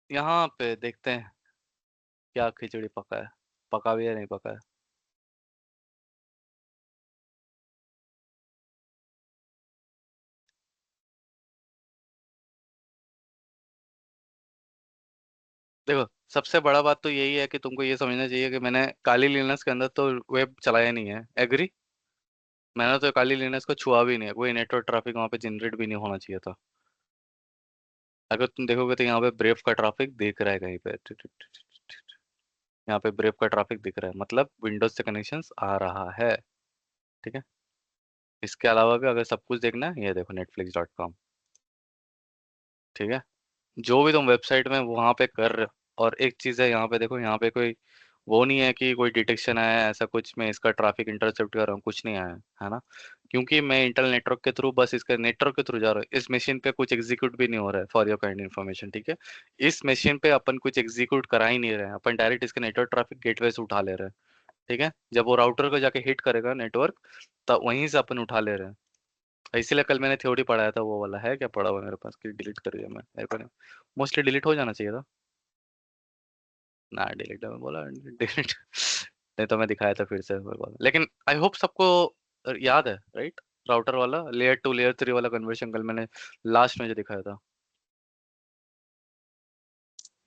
[SPEAKER 1] यहाँ पे, देखते हैं क्या खिचड़ी पका है, पका भी है नहीं पका है। देखो सबसे बड़ा बात तो यही है कि तुमको ये समझना चाहिए कि मैंने काली लिनक्स के अंदर तो वेब चलाया नहीं है, एग्री? मैंने तो काली लिनक्स को छुआ भी नहीं है, कोई नेटवर्क ट्रैफिक वहाँ पे जनरेट भी नहीं होना चाहिए था। अगर तुम देखोगे तो यहाँ पे ब्रेव का ट्रैफिक दिख रहा है कहीं पे, यहाँ पे ब्रेव का ट्रैफिक दिख रहा है, मतलब विंडोज से कनेक्शंस आ रहा है। ठीक है, इसके अलावा भी अगर सब कुछ देखना है, ये देखो netflix.com। ठीक है, जो भी तुम वेबसाइट में वहां पे कर रहे हो। और एक चीज है यहाँ पे देखो, यहाँ पे कोई वो नहीं है कि कोई डिटेक्शन आया है ऐसा कुछ, मैं इसका ट्रैफिक इंटरसेप्ट कर रहा हूँ, कुछ नहीं आया है ना। क्योंकि मैं इंटरनल नेटवर्क के थ्रू, बस इसका नेटवर्क के थ्रू जा रहा हूँ, इस मशीन पे कुछ एग्जीक्यूट भी नहीं हो रहा है, फॉर योर काइंड इन्फॉर्मेशन। ठीक है, इस मशीन पे अपन कुछ एग्जीक्यूट करा ही नहीं रहे हैं, अपन डायरेक्ट इसका नेटवर्क ट्रैफिक गेटवे से उठा ले रहे हैं। ठीक है, जब वो राउटर को जाके हिट करेगा नेटवर्क, तब वहीं से अपन उठा ले रहे हैं। इसीलिए कल मैंने थ्योरी पढ़ाया था, वो वाला है क्या पढ़ा हुआ मेरे पास कि डिलीट कर दिया मैं, मेरे को नहीं, मोस्टली डिलीट हो जाना चाहिए था ना। डिलीट मैं बोला डिलीट नहीं तो मैं दिखाया था फिर से मेरे को, लेकिन आई होप सबको याद है, राइट। राउटर वाला लेयर 2 लेयर 3 वाला कन्वर्शन कल मैंने लास्ट में जो दिखाया था,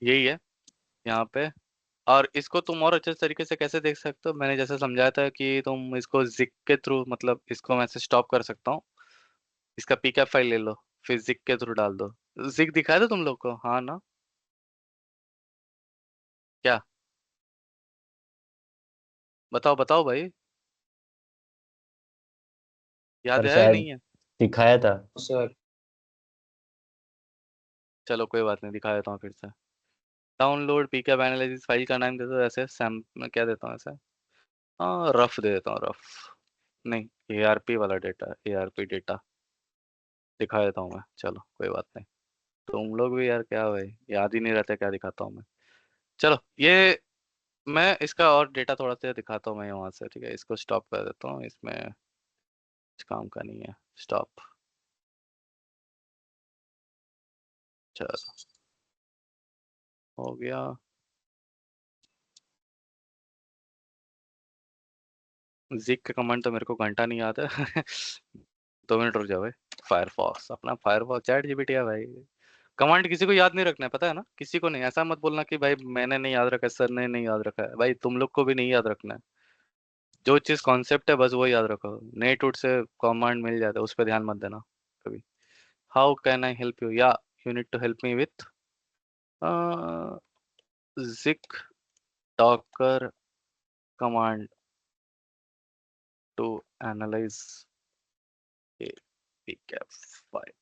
[SPEAKER 1] यही है यहाँ पे। और इसको तुम और अच्छे तरीके से कैसे देख सकते हो, मैंने जैसे समझाया था कि तुम इसको जिक के थ्रू, मतलब इसको मैं ऐसे स्टॉप कर सकता हूँ, इसका पीकैप फाइल ले लो, फिर जिक के थ्रू डाल दो। जिक दिखाया था तुम लोग को, हाँ ना? क्या? बताओ बताओ भाई, याद
[SPEAKER 3] पर
[SPEAKER 1] है या
[SPEAKER 3] शायद
[SPEAKER 1] नहीं है?
[SPEAKER 3] दिखाया था।
[SPEAKER 9] सर
[SPEAKER 1] चलो कोई बात नहीं, दिखा देता हूँ फिर से। डाउनलोड पीकैप एनालिसिस फाइल का नाम दे दो ऐसे, सैम मैं क्या देता हूँ ऐसे, हाँ रफ दे देता हूँ, रफ नहीं, एआरपी वाला डेटा, एआरपी डेटा दिखा देता हूँ मैं। चलो कोई बात नहीं, तुम लोग भी यार क्या भाई, याद ही नहीं रहता क्या दिखाता हूँ मैं। चलो ये मैं इसका और डेटा थोड़ा सा दिखाता हूँ मैं वहाँ से। ठीक है, इसको स्टॉप कर देता हूँ, इसमें कुछ काम का नहीं है, स्टॉप। चलो हो गया। जिक का कमांड तो मेरे को घंटा नहीं याद है 2 मिनट रुक जाओ भाई। फायरफॉक्स, अपना फायरफॉक्स, चैट जीपीटी है भाई। कमांड किसी को याद नहीं रखना है, पता है ना, किसी को नहीं। ऐसा मत बोलना कि भाई मैंने नहीं याद रखा, सर ने नहीं याद रखा है, भाई तुम लोग को भी नहीं याद रखना है। जो चीज कॉन्सेप्ट है बस वो याद रखो, नेट उट से कमांड मिल जाता है, उस पर ध्यान मत देना कभी। How can I help you, या you need to help me with Zeek docker command to analyse a pcap file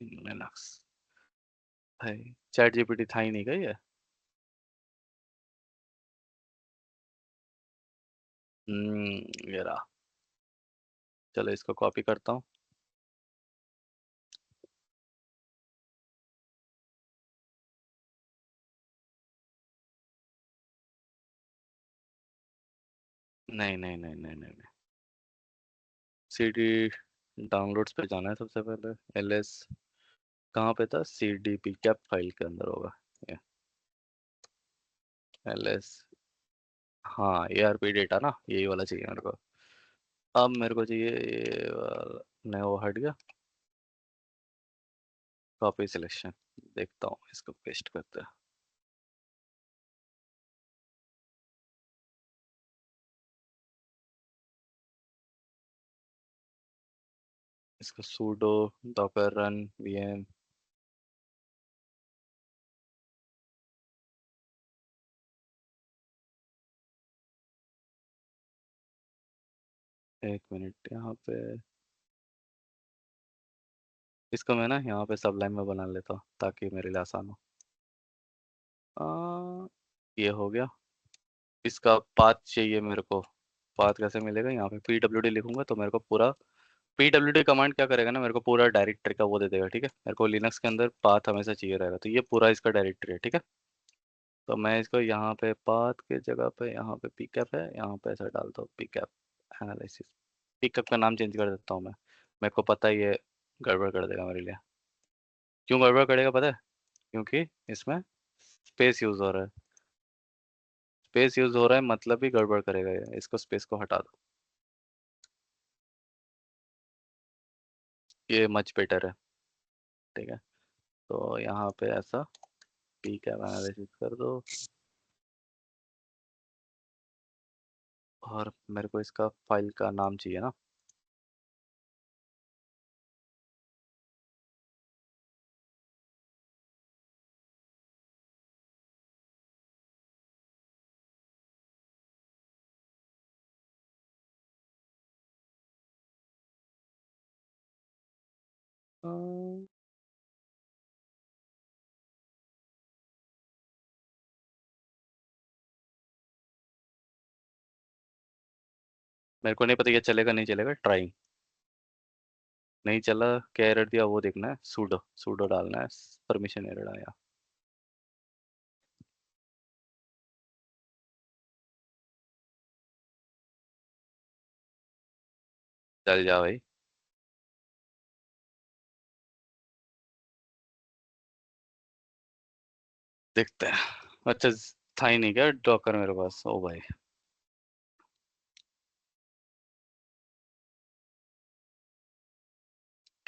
[SPEAKER 1] in Linux। भाई चैट जीपीटी था ही नहीं क्या ये? ये रहा। चलो इसको कॉपी करता हूँ। नहीं नहीं नहीं नहीं नहीं नहीं, सीडी डाउनलोड्स पे जाना है सबसे पहले। एलएस कहाँ पे था, सीडी पीकैप फाइल के अंदर होगा ये, एलएस। हाँ एआरपी डेटा ना, यही वाला चाहिए मेरे को। अब मेरे को चाहिए ये वाला, नहीं वो हट गया। कॉपी सिलेक्शन, देखता हूँ इसको पेस्ट करते हैं। इसको sudo docker run vm। एक मिनट यहाँ पे, इसको मैं ना यहाँ पे सबलाइन में बना लेता हूँ ताकि मेरे लिए आसान हो। ये हो गया। इसका पाथ चाहिए मेरे को, पाथ कैसे मिलेगा, यहाँ पे pwd लिखूंगा तो मेरे को पूरा, pwd कमांड क्या करेगा ना, मेरे को पूरा डायरेक्टरी का वो दे देगा। ठीक है, मेरे को लिनक्स के अंदर पाथ हमेशा चाहिए रहेगा, तो ये पूरा इसका डायरेक्टरी है। ठीक है, तो मैं इसको यहाँ पे पाथ के जगह पे, यहाँ पे पिकअप है, यहाँ पे ऐसा डालता हूँ पिकअप एनालिसिस। पिकअप का नाम चेंज कर देता हूँ मैं, मेरे को पता है ये गड़बड़ कर देगा मेरे लिए। क्यों गड़बड़ करेगा पता है? क्योंकि इसमें स्पेस यूज हो रहा है, स्पेस यूज हो रहा है मतलब ही गड़बड़ करेगा ये, इसको स्पेस को हटा दो, ये मच बेटर है। ठीक है, तो यहाँ पे ऐसा पिकअप एनालिसिस कर दो, और मेरे को इसका फाइल का नाम चाहिए ना। मेरे को नहीं पता ये चलेगा नहीं चलेगा, ट्राइंग। नहीं चला, क्या एरर दिया वो देखना है। सूडो सूडो डालना है, परमिशन एरर आया। चल जा भाई, देखते हैं। अच्छा, था ही नहीं क्या डॉकर मेरे पास? ओ भाई,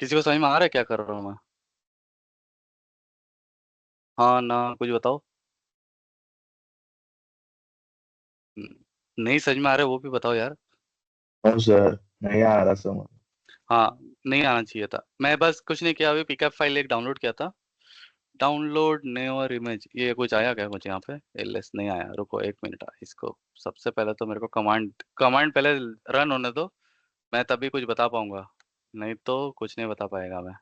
[SPEAKER 1] किसी को समझ में आ रहा है क्या कर रहा हूँ मैं? हाँ ना, कुछ बताओ। नहीं समझ में आ रहा है वो भी बताओ यार।
[SPEAKER 8] हाँ सर, नहीं आ रहा समझ।
[SPEAKER 1] हाँ, नहीं आना चाहिए था। मैं बस कुछ नहीं किया, अभी पिकअप फाइल एक डाउनलोड किया था। डाउनलोड नेवर इमेज, ये कुछ आया क्या मुझे यहाँ पे? एलएस नहीं आया, रुको 1 मिनट। इसको सबसे पहले तो मेरे को कमांड कमांड पहले रन होने दो, मैं तभी कुछ बता पाऊंगा, नहीं तो कुछ नहीं बता पाएगा मैं।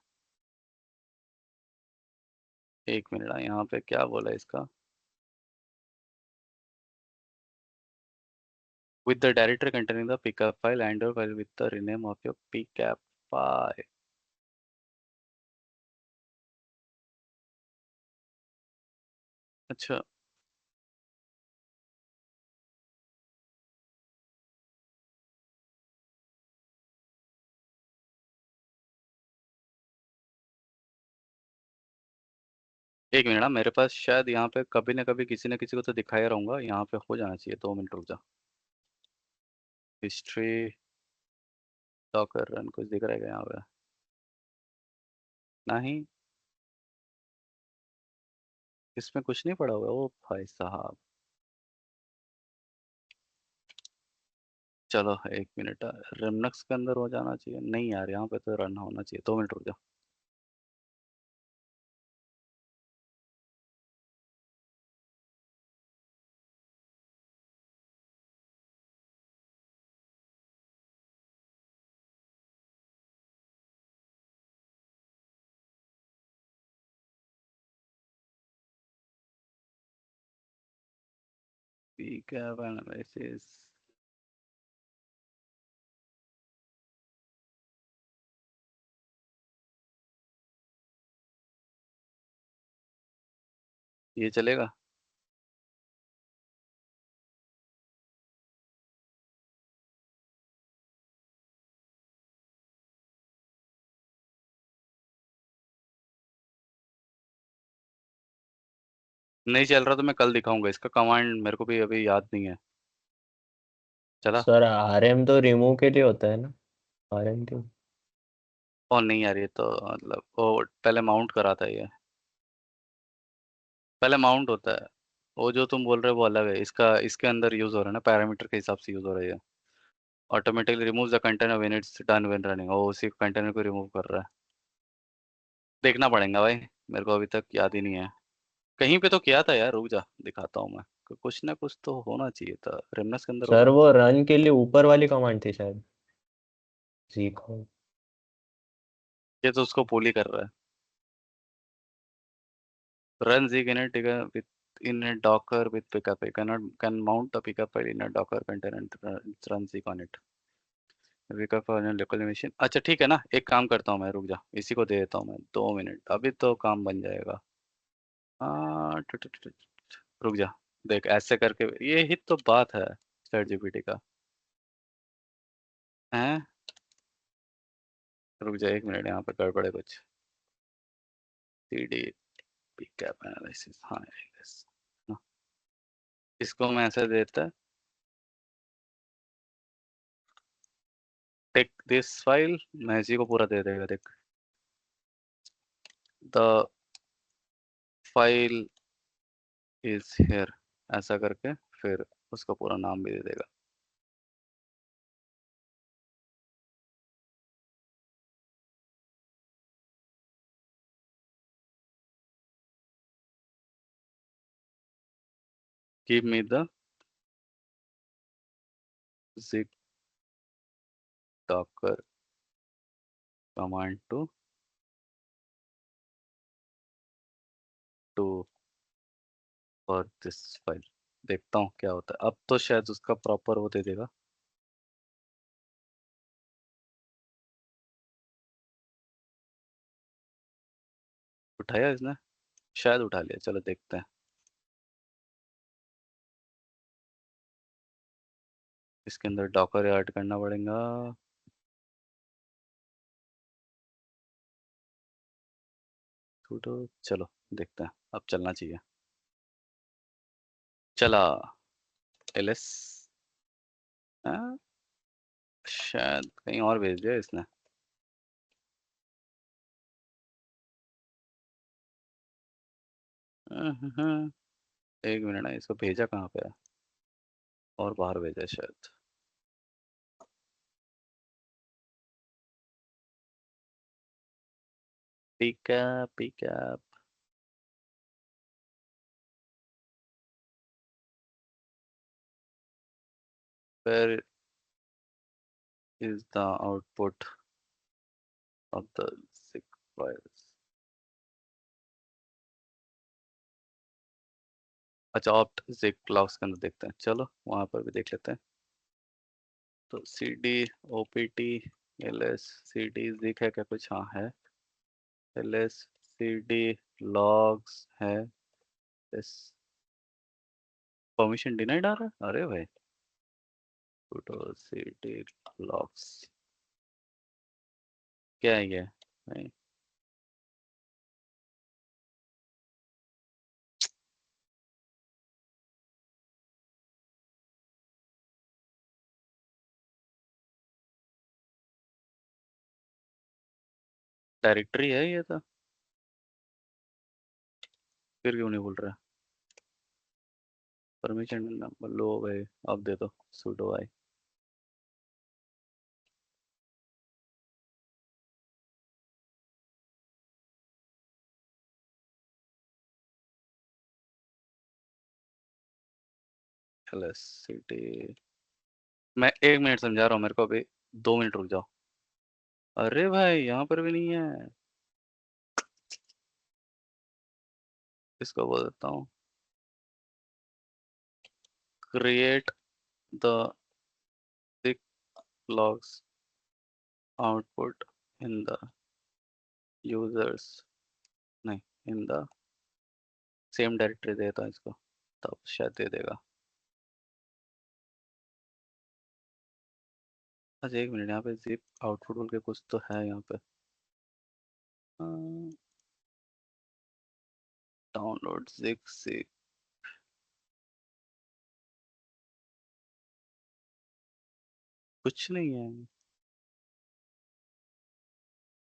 [SPEAKER 1] 1 मिनट, यहाँ पे क्या बोला इसका? with the directory containing the pickup file and your file with the rename of your pickup file। अच्छा, 1 मिनट। मेरे पास शायद यहाँ पे कभी ना कभी किसी न किसी को तो दिखाया रहूंगा, यहाँ पे हो जाना चाहिए। 2 मिनट रुक जा। हिस्ट्री, डॉकर रन, कुछ दिख रहा है क्या यहाँ पे? नहीं, इसमें कुछ नहीं पड़ा हुआ। ओ भाई साहब, चलो 1 मिनट। रिमनक्स के अंदर हो जाना चाहिए। नहीं यार, यहाँ पे तो रन होना चाहिए। 2 मिनट रुक जा। pickup analysis, ये चलेगा? नहीं चल रहा तो मैं कल दिखाऊंगा। इसका कमांड मेरे को भी अभी याद नहीं है। चला?
[SPEAKER 3] सर आरएम तो रिमूव के लिए होता है ना, आरएम क्यों?
[SPEAKER 1] और नहीं यार, ये तो मतलब वो पहले माउंट करा था ये, पहले माउंट होता है। वो जो तुम बोल रहे हो वो अलग है। इसका इसके अंदर यूज हो रहा है ना, पैरामीटर के हिसाब से यूज हो रहा है ये। Automatically remove the container when it's done when running, वो उसी कंटेनर को रिमूव कर रहा है। देखना पड़ेगा भाई, मेरे को अभी तक याद ही नहीं है। कहीं पे तो किया था यार, रुक जा दिखाता हूँ मैं। कुछ ना कुछ तो होना चाहिए था, रेमनस के अंदर
[SPEAKER 3] सर
[SPEAKER 1] होगा।
[SPEAKER 3] वो रन के लिए ऊपर वाली कमांड थी शायद, सीखो।
[SPEAKER 1] ये तो उसको पुल ही कर रहा है। run zig in it with in a docker with pickup, you can mount the pickup file in a docker container and run zig on it। Pickup file local machine, अच्छा ठीक है ना। एक काम करता हूँ मैं, रुक जा, इसी को दे देता हूँ मैं। 2 मिनट, अभी तो काम बन जाएगा। हाँ, रुक जा। देख ऐसे करके, ये ही तो बात है चैट जीपीटी का है। रुक जा 1 मिनट, यहाँ पे गड़बड़ है कुछ। सीडी पिकअप एनालिसिस, हाँ yes। हाँ, इसको मैं ऐसे देता, टेक दिस फाइल, मैं इसी को पूरा दे देगा। देख, द फाइल इज हियर, ऐसा करके फिर उसका पूरा नाम भी दे देगा। give me the zip docker command to for this file। देखता हूँ क्या होता है। अब तो शायद उसका प्रॉपर वो दे देगा। उठाया इसने, शायद उठा लिया, चलो देखते हैं। इसके अंदर डॉकर ऐड करना पड़ेगा। सुडो, चलो देखते हैं, अब चलना चाहिए। चला ls, शायद कहीं और भेज दिया इसने। एक मिनट ना, इसको भेजा कहाँ पे है? और बाहर भेजा है शायद। Pickup where is the output of the zip files? अच्छा, ऑप्ट zip लॉग्स के अंदर देखते हैं, चलो वहां पर भी देख लेते हैं। तो cd opt ls cd zip है क्या कुछ? हाँ है। ls cd logs है। yes, परमिशन डिनाइड आ रहा है। अरे भाई, sudo cd logs क्या है ये? नहीं, डायरेक्टरी है ये तो, फिर क्यों नहीं बोल रहा? परमिशन नंबर लो भाई, अब दे दो sudo i। ls cd, मैं 1 मिनट समझा रहा हूँ, मेरे को अभी 2 मिनट रुक जाओ। अरे भाई, यहाँ पर भी नहीं है। इसको बोल देता हूँ create the zip logs output in the users, नहीं, in the same डायरेक्टरी देता हूँ इसको, तब शायद दे देगा। अच्छा 1 मिनट, यहाँ पे zip आउटपुट बोल के कुछ तो है यहाँ पे। डाउनलोड zip कुछ नहीं है।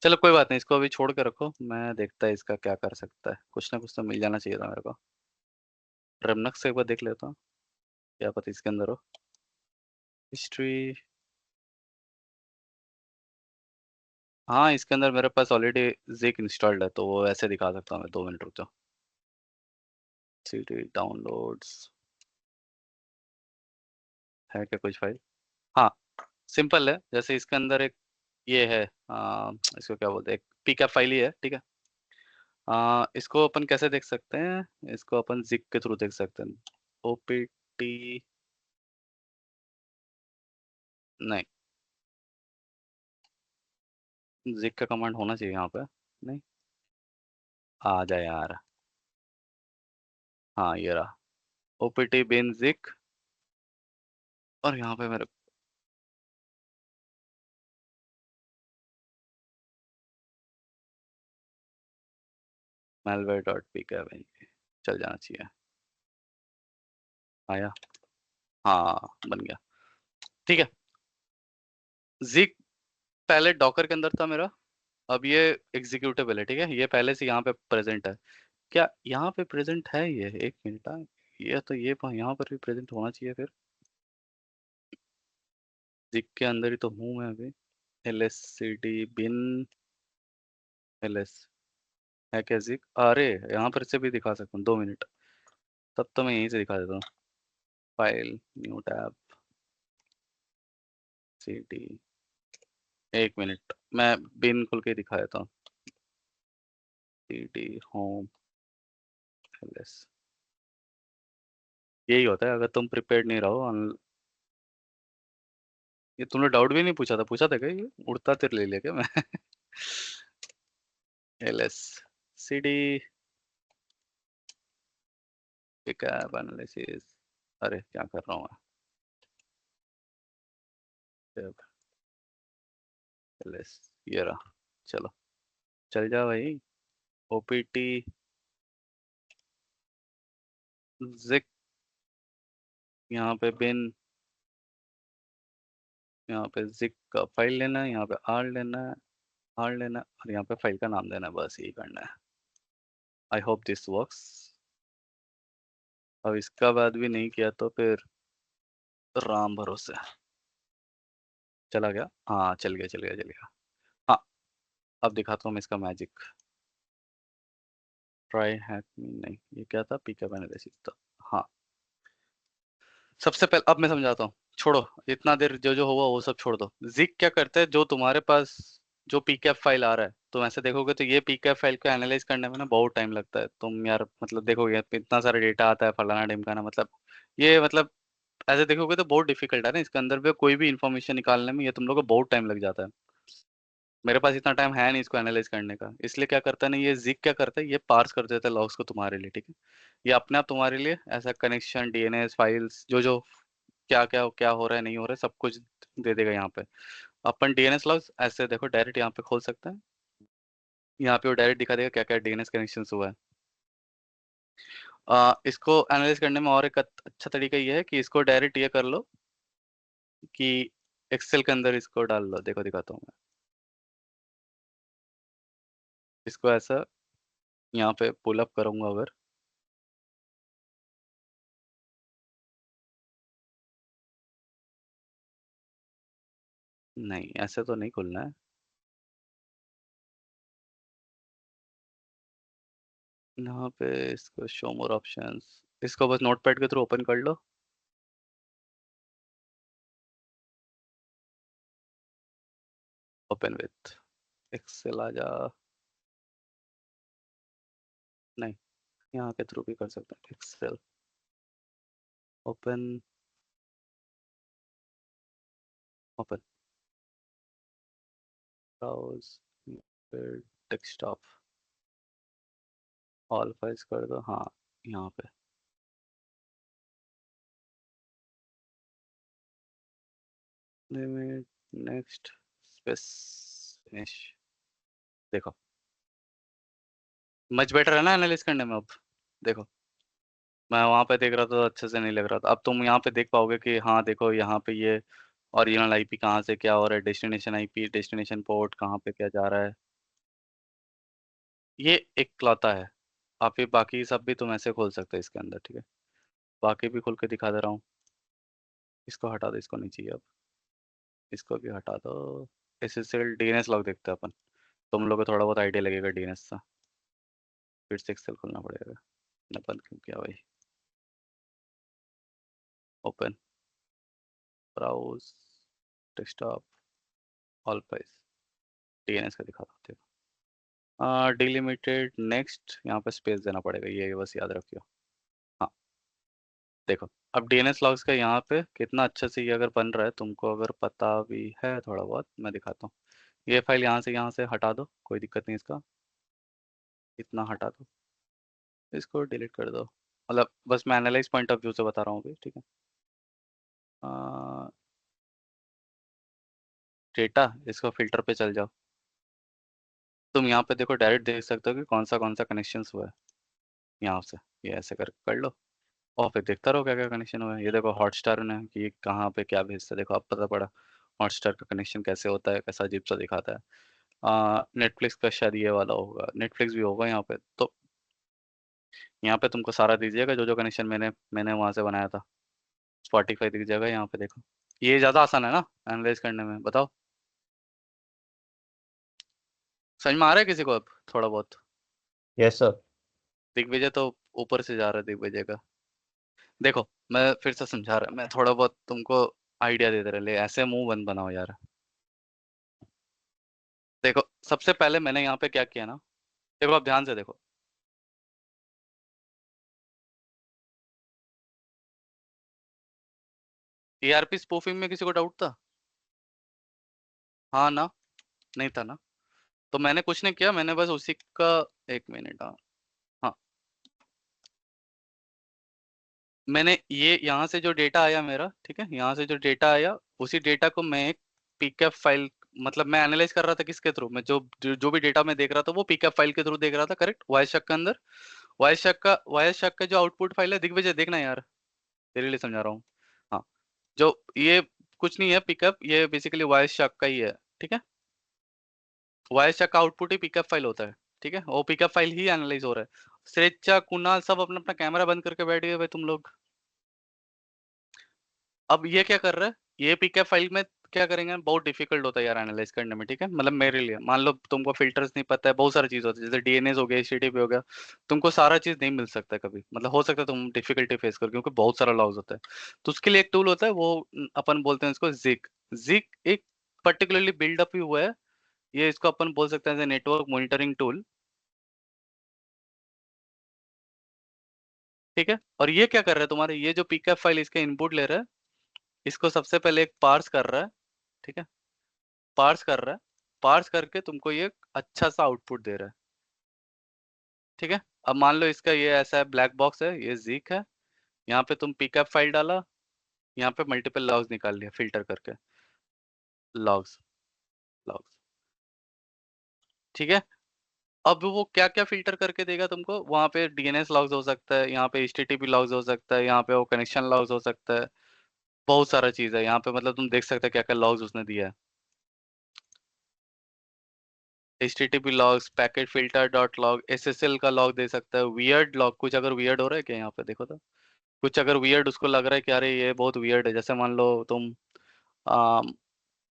[SPEAKER 1] चलो कोई बात नहीं, इसको अभी छोड़ के रखो, मैं देखता है इसका क्या कर सकता है। कुछ ना कुछ तो मिल जाना चाहिए था मेरे को। रमनक्स से एक बार देख लेता हूँ, क्या पता इसके अंदर हो। हिस्ट्री, हाँ इसके अंदर मेरे पास ऑलरेडी जिक इंस्टॉल्ड है, तो वो ऐसे दिखा सकता हूँ मैं। 2 मिनट रुक जाओ। cd डाउनलोड्स है क्या कुछ फाइल? हाँ, सिंपल है। जैसे इसके अंदर एक ये है, इसको क्या बोलते हैं, एक पिकअप फाइल ही है, ठीक है। इसको अपन कैसे देख सकते हैं? इसको अपन जिक के थ्रू देख सकते हैं। opt नहीं, जिक का कमांड होना चाहिए यहाँ पे। नहीं, आ जाए यार। हाँ ये रहा, opt bin जिक, और यहाँ पे मेरे malware.pk चल जाना चाहिए। आया, हाँ बन गया, ठीक है। जिक पहले डॉकर के अंदर था मेरा, अब ये एग्जीक्यूटेबल है, ठीक है। ये पहले से यहाँ पे प्रेजेंट है। क्या यहाँ पे प्रेजेंट है ये? 1 मिनट, ये तो ये यहाँ पर भी प्रेजेंट होना चाहिए फिर। जिक के अंदर ही तो हूँ मैं अभी। lscd bin ls है क्या जिक? अरे यहाँ पर से भी दिखा सकता हूँ। 2 मिनट, तब तो मैं यहीं से दिखा देता हूँ। File, new tab, cd, 1 minute मैं बिन खुल के दिखा देता हूँ। cd होम ls, यही होता है अगर तुम प्रिपेयर्ड नहीं रहो। ये तुमने डाउट भी नहीं पूछा था क्या? ये उड़ता तिर ले लिया क्या मैं? ls cd पिकअप एनालिसिस, अरे क्या कर रहा हूँ मैं? ls ये रहा, चलो चल जा भाई। opt zip, यहाँ पे बिन, यहाँ पे zip का फाइल लेना है, यहाँ पे r लेना है, r लेना है, और यहाँ पे फाइल का नाम देना है, बस यही करना है। I hope this works. अब इसका बाद भी नहीं किया तो फिर राम भरोसे। चला गया? हाँ चल गया। हाँ अब दिखाता हूँ मैं इसका मैजिक। ट्राई हैक मी नहीं, ये क्या था? पिकअप एनालिसिस था। हाँ सबसे पहले अब मैं समझाता हूँ, छोड़ो इतना देर जो जो हुआ वो सब छोड़ दो। जिक क्या करता है, जो तुम्हारे पास जो पीकेएफ फाइल आ रहा है, तुम ऐसे देखोगे तो ये पीकेएफ फाइल को एनालाइज करने में ना बहुत टाइम लगता है। तुम यार मतलब देखोगे इतना सारा डेटा आता है फलाना ढिमकाना, मतलब ये मतलब ऐसे देखोगे तो बहुत डिफिकल्ट है ना इसके अंदर भी कोई भी इंफॉर्मेशन निकालने में, ये तुम लोग को बहुत टाइम लग जाता है। मेरे पास इतना टाइम है नहीं इसको एनालाइज करने का, इसलिए क्या करता है ना ये जिक क्या करता है, ये पार्स कर देता है लॉग्स को तुम्हारे लिए, ठीक है। ये अपने आप तुम्हारे लिए ऐसा कनेक्शन, डीएनएस फाइल्स, जो जो क्या क्या क्या हो रहा है नहीं हो रहा है सब कुछ दे देगा यहाँ पे। अपन डीएनएस लॉग्स ऐसे देखो डायरेक्ट यहाँ पे खोल सकते हैं, यहाँ पे वो डायरेक्ट दिखा देगा क्या क्या डीएनएस कनेक्शन हुआ है। इसको एनालाइज करने में और एक अच्छा तरीका ये है कि इसको डायरेक्ट ये कर लो कि एक्सेल के अंदर इसको डाल लो। देखो दिखाता हूँ मैं इसको ऐसा यहाँ पे पुल अप करूंगा अगर, नहीं ऐसे तो नहीं खुलना है। यहाँ पे इसको शो मोर ऑप्शंस, इसको बस नोटपैड के थ्रू ओपन कर लो। ओपन विथ एक्सेल आ जा, नहीं यहाँ के थ्रू भी कर सकते हैं। एक्सेल ओपन, ओपन ब्राउज, फिर डेस्कटॉप, ऑल फाइल्स कर दो। हाँ यहाँ पे लिमिट, नेक्स्ट, स्पेस, फिनिश। देखो मच बेटर है ना एनालिस करने में। अब देखो मैं वहां पे देख रहा था तो अच्छे से नहीं लग रहा था, अब तुम यहाँ पे देख पाओगे कि हाँ देखो यहाँ पे ये ओरिजिनल आईपी कहाँ से क्या हो रहा है, डेस्टिनेशन आईपी, डेस्टिनेशन पोर्ट कहाँ पे क्या जा रहा है। ये एक क्लौता है, आप ये बाकी सब भी तुम ऐसे खोल सकते हो इसके अंदर, ठीक है। बाकी भी खोल के दिखा दे रहा हूँ। इसको हटा दो, इसको नहीं चाहिए अब, इसको भी हटा दो। एसएसएल डीएनएस लॉग देखते हैं अपन, तुम लोग को थोड़ा बहुत आइडिया लगेगा डीएनएस का। फिर से एक्सेल खोलना पड़ेगा, मैंने बंद क्यों किया भाई। Open browse desktop all files, DNS का दिखा दो। डिलिमिटेड नेक्स्ट, यहाँ पे स्पेस देना पड़ेगा, ये बस याद रखियो। हाँ देखो अब डीएनएस लॉग्स का यहाँ पे कितना अच्छे से ये अगर बन रहा है, तुमको अगर पता भी है थोड़ा बहुत, मैं दिखाता हूँ। ये फाइल यहाँ से हटा दो, कोई दिक्कत नहीं इसका, इतना हटा दो, इसको डिलीट कर दो। मतलब बस मैं एनालाइज पॉइंट ऑफ व्यू से बता रहा हूँ अभी, ठीक है। डेटा, इसको फिल्टर पे चल जाओ। तुम यहाँ पे देखो डायरेक्ट देख सकते हो कि कौन सा कनेक्शन हुआ है यहाँ से, ये ऐसे कर लो और फिर देखता रहो क्या क्या कनेक्शन हुआ है। ये देखो हॉटस्टार ने कि कहाँ पे क्या भेजता है, देखो अब पता पड़ा हॉटस्टार का कनेक्शन कैसे होता है, कैसा अजीब सा दिखाता है। नेटफ्लिक्स का शायद ये वाला होगा, नेटफ्लिक्स भी होगा यहाँ पे। तो यहाँ पे तुमको सारा दीजिएगा जो जो कनेक्शन मैंने मैंने वहाँ से बनाया था। स्पॉटिफाई दिख जाएगा यहाँ पे, देखो ये ज़्यादा आसान है ना एनालाइज करने में, बताओ समझ में आ रहा है किसी को अब थोड़ा बहुत?
[SPEAKER 3] Yes sir.
[SPEAKER 1] दिग्विजय तो ऊपर से जा रहा है, दिग्विजय का देखो मैं फिर से समझा रहा, मैं थोड़ा बहुत तुमको आइडिया दे दे रहा, ले ऐसे मुंह बंद बनाओ यार। देखो सबसे पहले मैंने यहाँ पे क्या किया ना, देखो आप ध्यान से देखो। ईआरपी स्पूफिंग में किसी को डाउट था? हाँ ना? नहीं था ना? तो मैंने कुछ नहीं किया, मैंने बस उसी का, एक मिनट, हाँ हाँ, मैंने ये यहाँ से जो डेटा आया मेरा, ठीक है, यहाँ से जो डेटा आया उसी डेटा को मैं एक पीकेएफ फाइल, मतलब मैं एनालाइज कर रहा था किसके थ्रू, मैं जो भी डेटा मैं देख रहा था वो पीकेएफ फाइल के थ्रू देख रहा था, करेक्ट, वायशक के अंदर। वायशक का जो आउटपुट फाइल है, दिग्विजय देखना यार, तेरे लिए समझा रहा हूँ। हाँ, जो ये कुछ नहीं है पिकअप, ये बेसिकली वायशक का ही है, ठीक है। वायशक का आउटपुट ही पिकअप फाइल होता है, ठीक है, वो पिकअप फाइल ही एनालाइज हो रहा है। श्रेचा, कुणाल सब अपना अपना कैमरा बंद करके बैठ गए भाई तुम लोग। अब ये क्या कर रहा है, ये पिकअप फाइल में क्या करेंगे, बहुत डिफिकल्ट होता है यार एनालाइज करने में, ठीक है, मतलब मेरे लिए, मान लो तुमको फिल्टर्स नहीं पता है, बहुत सारी चीज होती है, जैसे डीएनएस हो गया, एचटीटीपी हो गया, तुमको सारा चीज नहीं मिल सकता है कभी, मतलब हो सकता है तुम डिफिकल्टी फेस करो क्योंकि बहुत सारा लॉग्स होता है। तो उसके लिए एक टूल होता है, वो अपन बोलते हैं इसको जिक। जिक एक पर्टिकुलरली बिल्डअप ही हुआ है, ये इसको अपन बोल सकते हैं नेटवर्क मॉनिटरिंग टूल, ठीक है। और ये क्या कर रहा है, तुम्हारे ये जो पिकअप फाइल इसके इनपुट ले रहा है, इसको सबसे पहले एक पार्स कर रहा है, ठीक है, पार्स कर रहा है, पार्स करके तुमको ये अच्छा सा आउटपुट दे रहा है, ठीक है। अब मान लो इसका ये ऐसा है, ब्लैक बॉक्स है, ये जिक है, यहाँ पे तुम पिकअप फाइल डाला, यहाँ पे मल्टीपल लॉग्स निकाल लिया फिल्टर करके, लॉग्स, लॉग्स, ठीक है। अब वो क्या क्या फिल्टर करके देगा तुमको, वहाँ पे डीएनएस लॉग्स हो सकता है, यहाँ पे एचटीटीपी लॉग्स हो सकता है, यहाँ पे वो कनेक्शन लॉग्स हो सकता है, बहुत सारा चीज है यहाँ पे, मतलब तुम देख सकते हो क्या क्या लॉग्स उसने दिया है। HTTP logs, packet filter dot log, SSL का लॉग दे सकता है, वियर्ड लॉग, कुछ अगर वियर्ड हो रहा है क्या यहाँ पे देखो तो, कुछ अगर वियर्ड उसको लग रहा है कि अरे ये बहुत वियर्ड है, जैसे मान लो तुम आ,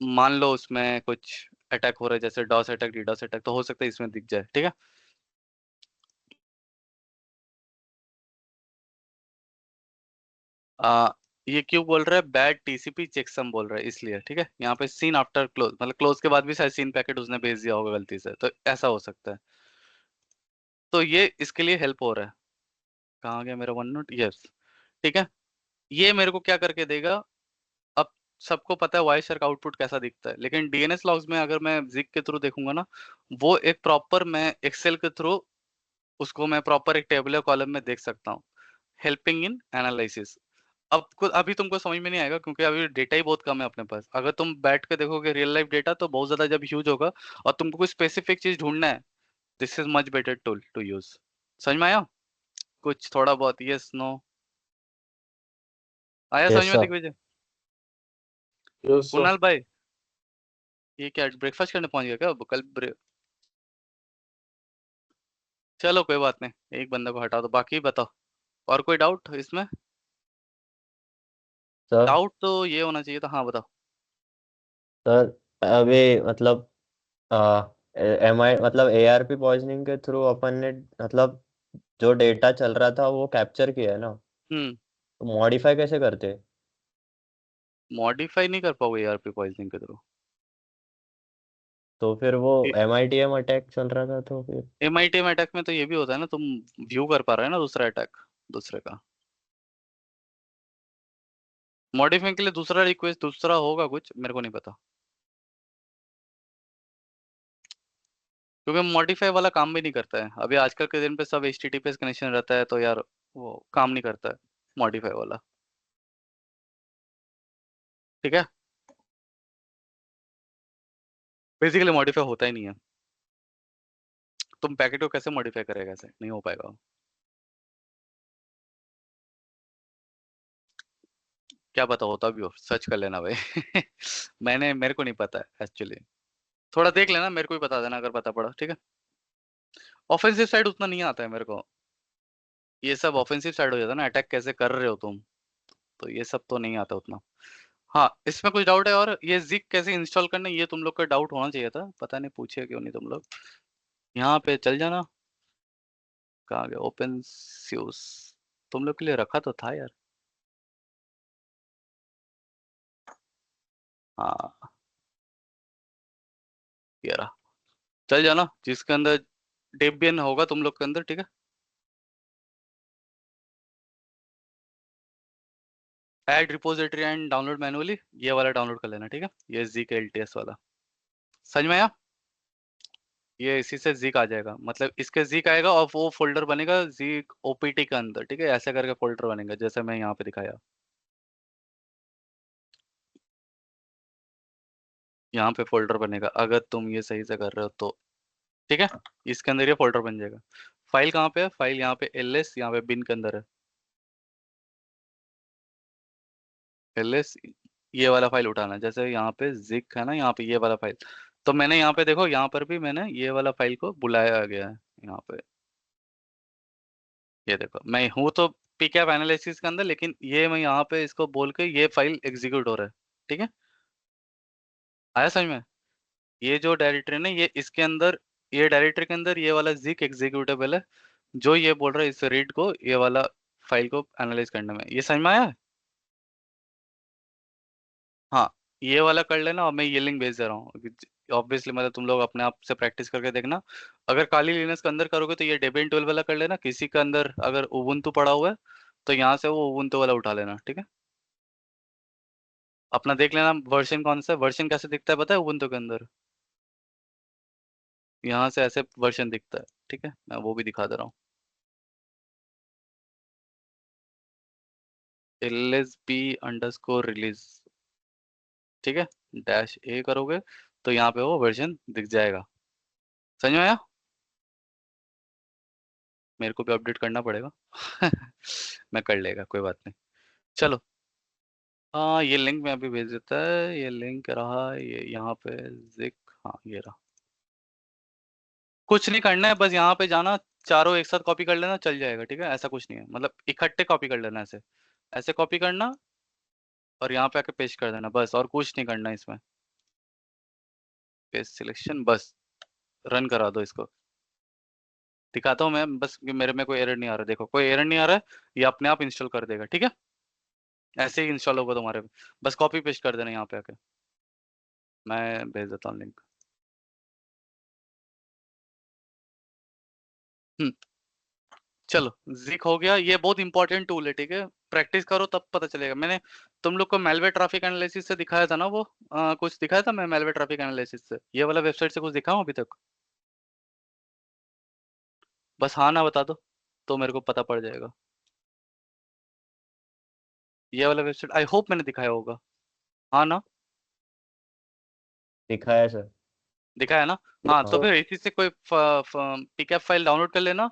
[SPEAKER 1] मान लो उसमें कुछ अटैक हो रहा है, जैसे डॉस अटैक, डीडॉस अटैक, तो हो सकता है इसमें दिख जाए, ठीक है। आ, ये क्यों बोल रहा है, बैड टीसीपी चेकसम बोल रहा है इसलिए, ठीक है, यहाँ पे सीन आफ्टर क्लोज, मतलब क्लोज के बाद भी शायद सीन पैकेट उसने भेज दिया होगा गलती से, तो ऐसा हो सकता है। तो ये इसके लिए हेल्प हो रहा है। कहाँ गया मेरा वन नोट, यस, ठीक है। ये मेरे को क्या करके देगा, अब सबको पता है वाई का आउटपुट कैसा दिखता है, लेकिन डीएनएस लॉग्स में अगर मैं जिग के थ्रू देखूंगा ना, वो एक प्रॉपर, मैं एक्सेल के थ्रू उसको मैं प्रॉपर एक टेबुलर कॉलम में देख सकता हूँ, हेल्पिंग इन एनालिसिस। अब अभी तुमको समझ में नहीं आएगा क्योंकि अभी डेटा ही बहुत कम है अपने पास, अगर तुम बैठ के देखोगे रियल लाइफ डेटा तो बहुत ज्यादा जब ह्यूज होगा और तुमको कोई स्पेसिफिक चीज ढूंढना है, this is much better tool to use. समझ में आया कुछ थोड़ा बहुत, यस नो, आया समझ
[SPEAKER 3] यस
[SPEAKER 1] में
[SPEAKER 3] sir.
[SPEAKER 1] Digvijay?
[SPEAKER 7] Yes, sir.
[SPEAKER 1] Kunal भाई, ये क्या ब्रेकफास्ट करने पहुंच गया क्या अब? कल चलो कोई बात नहीं, एक बंदे को हटा दो, बाकी बताओ, और कोई डाउट इसमें?
[SPEAKER 3] सर
[SPEAKER 1] डाउट तो ये होना चाहिए था, हाँ बताओ।
[SPEAKER 3] सर अभी मतलब MI मतलब ARP पॉइजनिंग के थ्रू अपन ने मतलब जो डेटा चल रहा था वो कैप्चर किया है ना,
[SPEAKER 1] हम्म,
[SPEAKER 3] तो मॉडिफाई कैसे करते?
[SPEAKER 1] मॉडिफाई नहीं कर पाओगे ईआरपी पॉइजनिंग के थ्रू।
[SPEAKER 3] तो फिर वो MITM अटैक चल रहा था तो फिर
[SPEAKER 1] एमआईटीएम अटैक में तो ये भी होता है ना, तुम व्यू कर पा रहे हो ना दूसरा अटैक, दूसरे का मॉडिफाई के लिए दूसरा रिक्वेस्ट, दूसरा होगा कुछ, मेरे को नहीं पता, क्योंकि मॉडिफाई वाला काम भी नहीं करता है अभी आजकल के दिन पे, सब HTTPS कनेक्शन रहता है तो यार वो काम नहीं करता है मॉडिफाई वाला, ठीक है। बेसिकली मॉडिफाई होता ही नहीं है, तुम पैकेट को कैसे मॉडिफाई करेगा, ऐसे नहीं हो पाएगा वो। क्या पता होता भी हो, सर्च कर लेना भाई मेरे को नहीं पता है एक्चुअली, थोड़ा देख लेना, मेरे को भी बता देना अगर पता पड़ा, ठीक है। ऑफेंसिव साइड उतना नहीं आता है मेरे को, ये सब ऑफेंसिव साइड हो जाता है ना, अटैक कैसे कर रहे हो तुम, तो ये सब तो नहीं आता उतना। हाँ, इसमें कुछ डाउट है, और ये जिक कैसे इंस्टॉल करना है, ये तुम लोग का डाउट होना चाहिए था, पता नहीं पूछे क्यों नहीं तुम लोग। यहाँ पे चल जाना, कहाँ गया ओपन स्यूस, तुम लोग के लिए रखा तो था यार, हाँ ये रहा, चल जाना जिसके अंदर डेबियन होगा तुम लोग के अंदर, ठीक है। Add repository and download manually, ये वाला डाउनलोड कर लेना, ठीक है। ये जी के LTS वाला, समझ में आया? ये इसी से जिक आ जाएगा, मतलब इसके जिक आएगा और वो फोल्डर बनेगा जिक OPT के अंदर, ठीक है। ऐसे करके फोल्डर बनेगा जैसे मैं यहाँ पे दिखाया, यहाँ पे फोल्डर बनेगा अगर तुम ये सही से कर रहे हो तो, ठीक है। इसके अंदर ये फोल्डर बन जाएगा। फाइल कहाँ पे है? फाइल यहाँ पे LS, यहाँ पे बिन के अंदर है LS। ये वाला फाइल उठाना, जैसे यहाँ पे जिक है ना, यहाँ पे ये वाला फाइल। तो मैंने यहाँ पे देखो, यहाँ पर भी मैंने ये वाला फाइल को बुलाया गया है यहाँ पे। ये देखो मैं हूँ तो pcap एनालिसिस के अंदर, लेकिन ये मैं यहाँ पे इसको बोल के ये फाइल एग्जीक्यूट हो रहा है, ठीक है। आया समझ में? ये जो डायरेक्टरी है ना, ये इसके अंदर, ये डायरेक्टरी के अंदर ये वाला जिक एग्जीक्यूटेबल है, जो ये बोल रहा है इस रीड को ये वाला फाइल को एनालाइज करने में। ये समझ में आया है? हाँ ये वाला कर लेना, और मैं ये लिंक भेज दे रहा हूँ। ऑब्वियसली मतलब तुम लोग अपने आप से प्रैक्टिस करके देखना। अगर काली लिनक्स के अंदर करोगे तो ये डेबियन 12 वाला कर लेना। किसी के अंदर अगर उबुंटू पड़ा हुआ है तो यहाँ से वो उबुंटू वाला उठा लेना, ठीक है। अपना देख लेना वर्जन कौन सा है, वर्जन कैसे दिखता है पता है उबुंटू के अंदर? यहाँ से ऐसे वर्जन दिखता है, ठीक है। मैं वो भी दिखा दे रहा हूँ। LSB_release, ठीक है। -A करोगे तो यहाँ पे वो वर्जन दिख जाएगा। समझ में आया? मेरे को भी अपडेट करना पड़ेगा मैं कर लेगा, कोई बात नहीं। चलो हाँ ये लिंक मैं अभी भेज देता है। ये लिंक रहा, ये यहाँ पे जिक, हाँ ये रहा। कुछ नहीं करना है, बस यहाँ पे जाना, चारों एक साथ कॉपी कर लेना, चल जाएगा, ठीक है। ऐसा कुछ नहीं है, मतलब इकट्ठे कॉपी कर लेना, ऐसे ऐसे कॉपी करना और यहाँ पे आके पेस्ट कर देना, बस। और कुछ नहीं करना इसमें। पेस्ट सिलेक्शन, बस रन करा दो इसको। दिखाता हूँ मैं बस कि मेरे में कोई एरर नहीं आ रहा। देखो कोई एरर नहीं आ रहा है, ये अपने आप इंस्टॉल कर देगा, ठीक है। ऐसे ही इंस्टॉल होगा तुम्हारे में। बस कॉपी पेस्ट कर देना यहाँ पे आके। मैं भेज देता हूँ लिंक। हम्म चलो जिक हो गया। ये बहुत इंपॉर्टेंट टूल है, ठीक है। प्रैक्टिस करो तब पता चलेगा। मैंने तुम लोग को मेलवेयर ट्रैफिक एनालिसिस से दिखाया था ना, वो कुछ दिखाया था मैं मेलवेयर ट्रैफिक एनालिसिस से, ये वाला वेबसाइट से कुछ दिखाऊं अभी तक? बस हाँ ना बता दो तो मेरे को पता पड़ जाएगा। ये वाला वेबसाइट आई होप मैंने दिखाया होगा, हाँ ना?
[SPEAKER 3] दिखा है सर।
[SPEAKER 1] दिखाया है ना? हाँ तो
[SPEAKER 3] हाँ
[SPEAKER 1] फिर इसी से कोई पिकअप फाइल डाउनलोड कर लेना।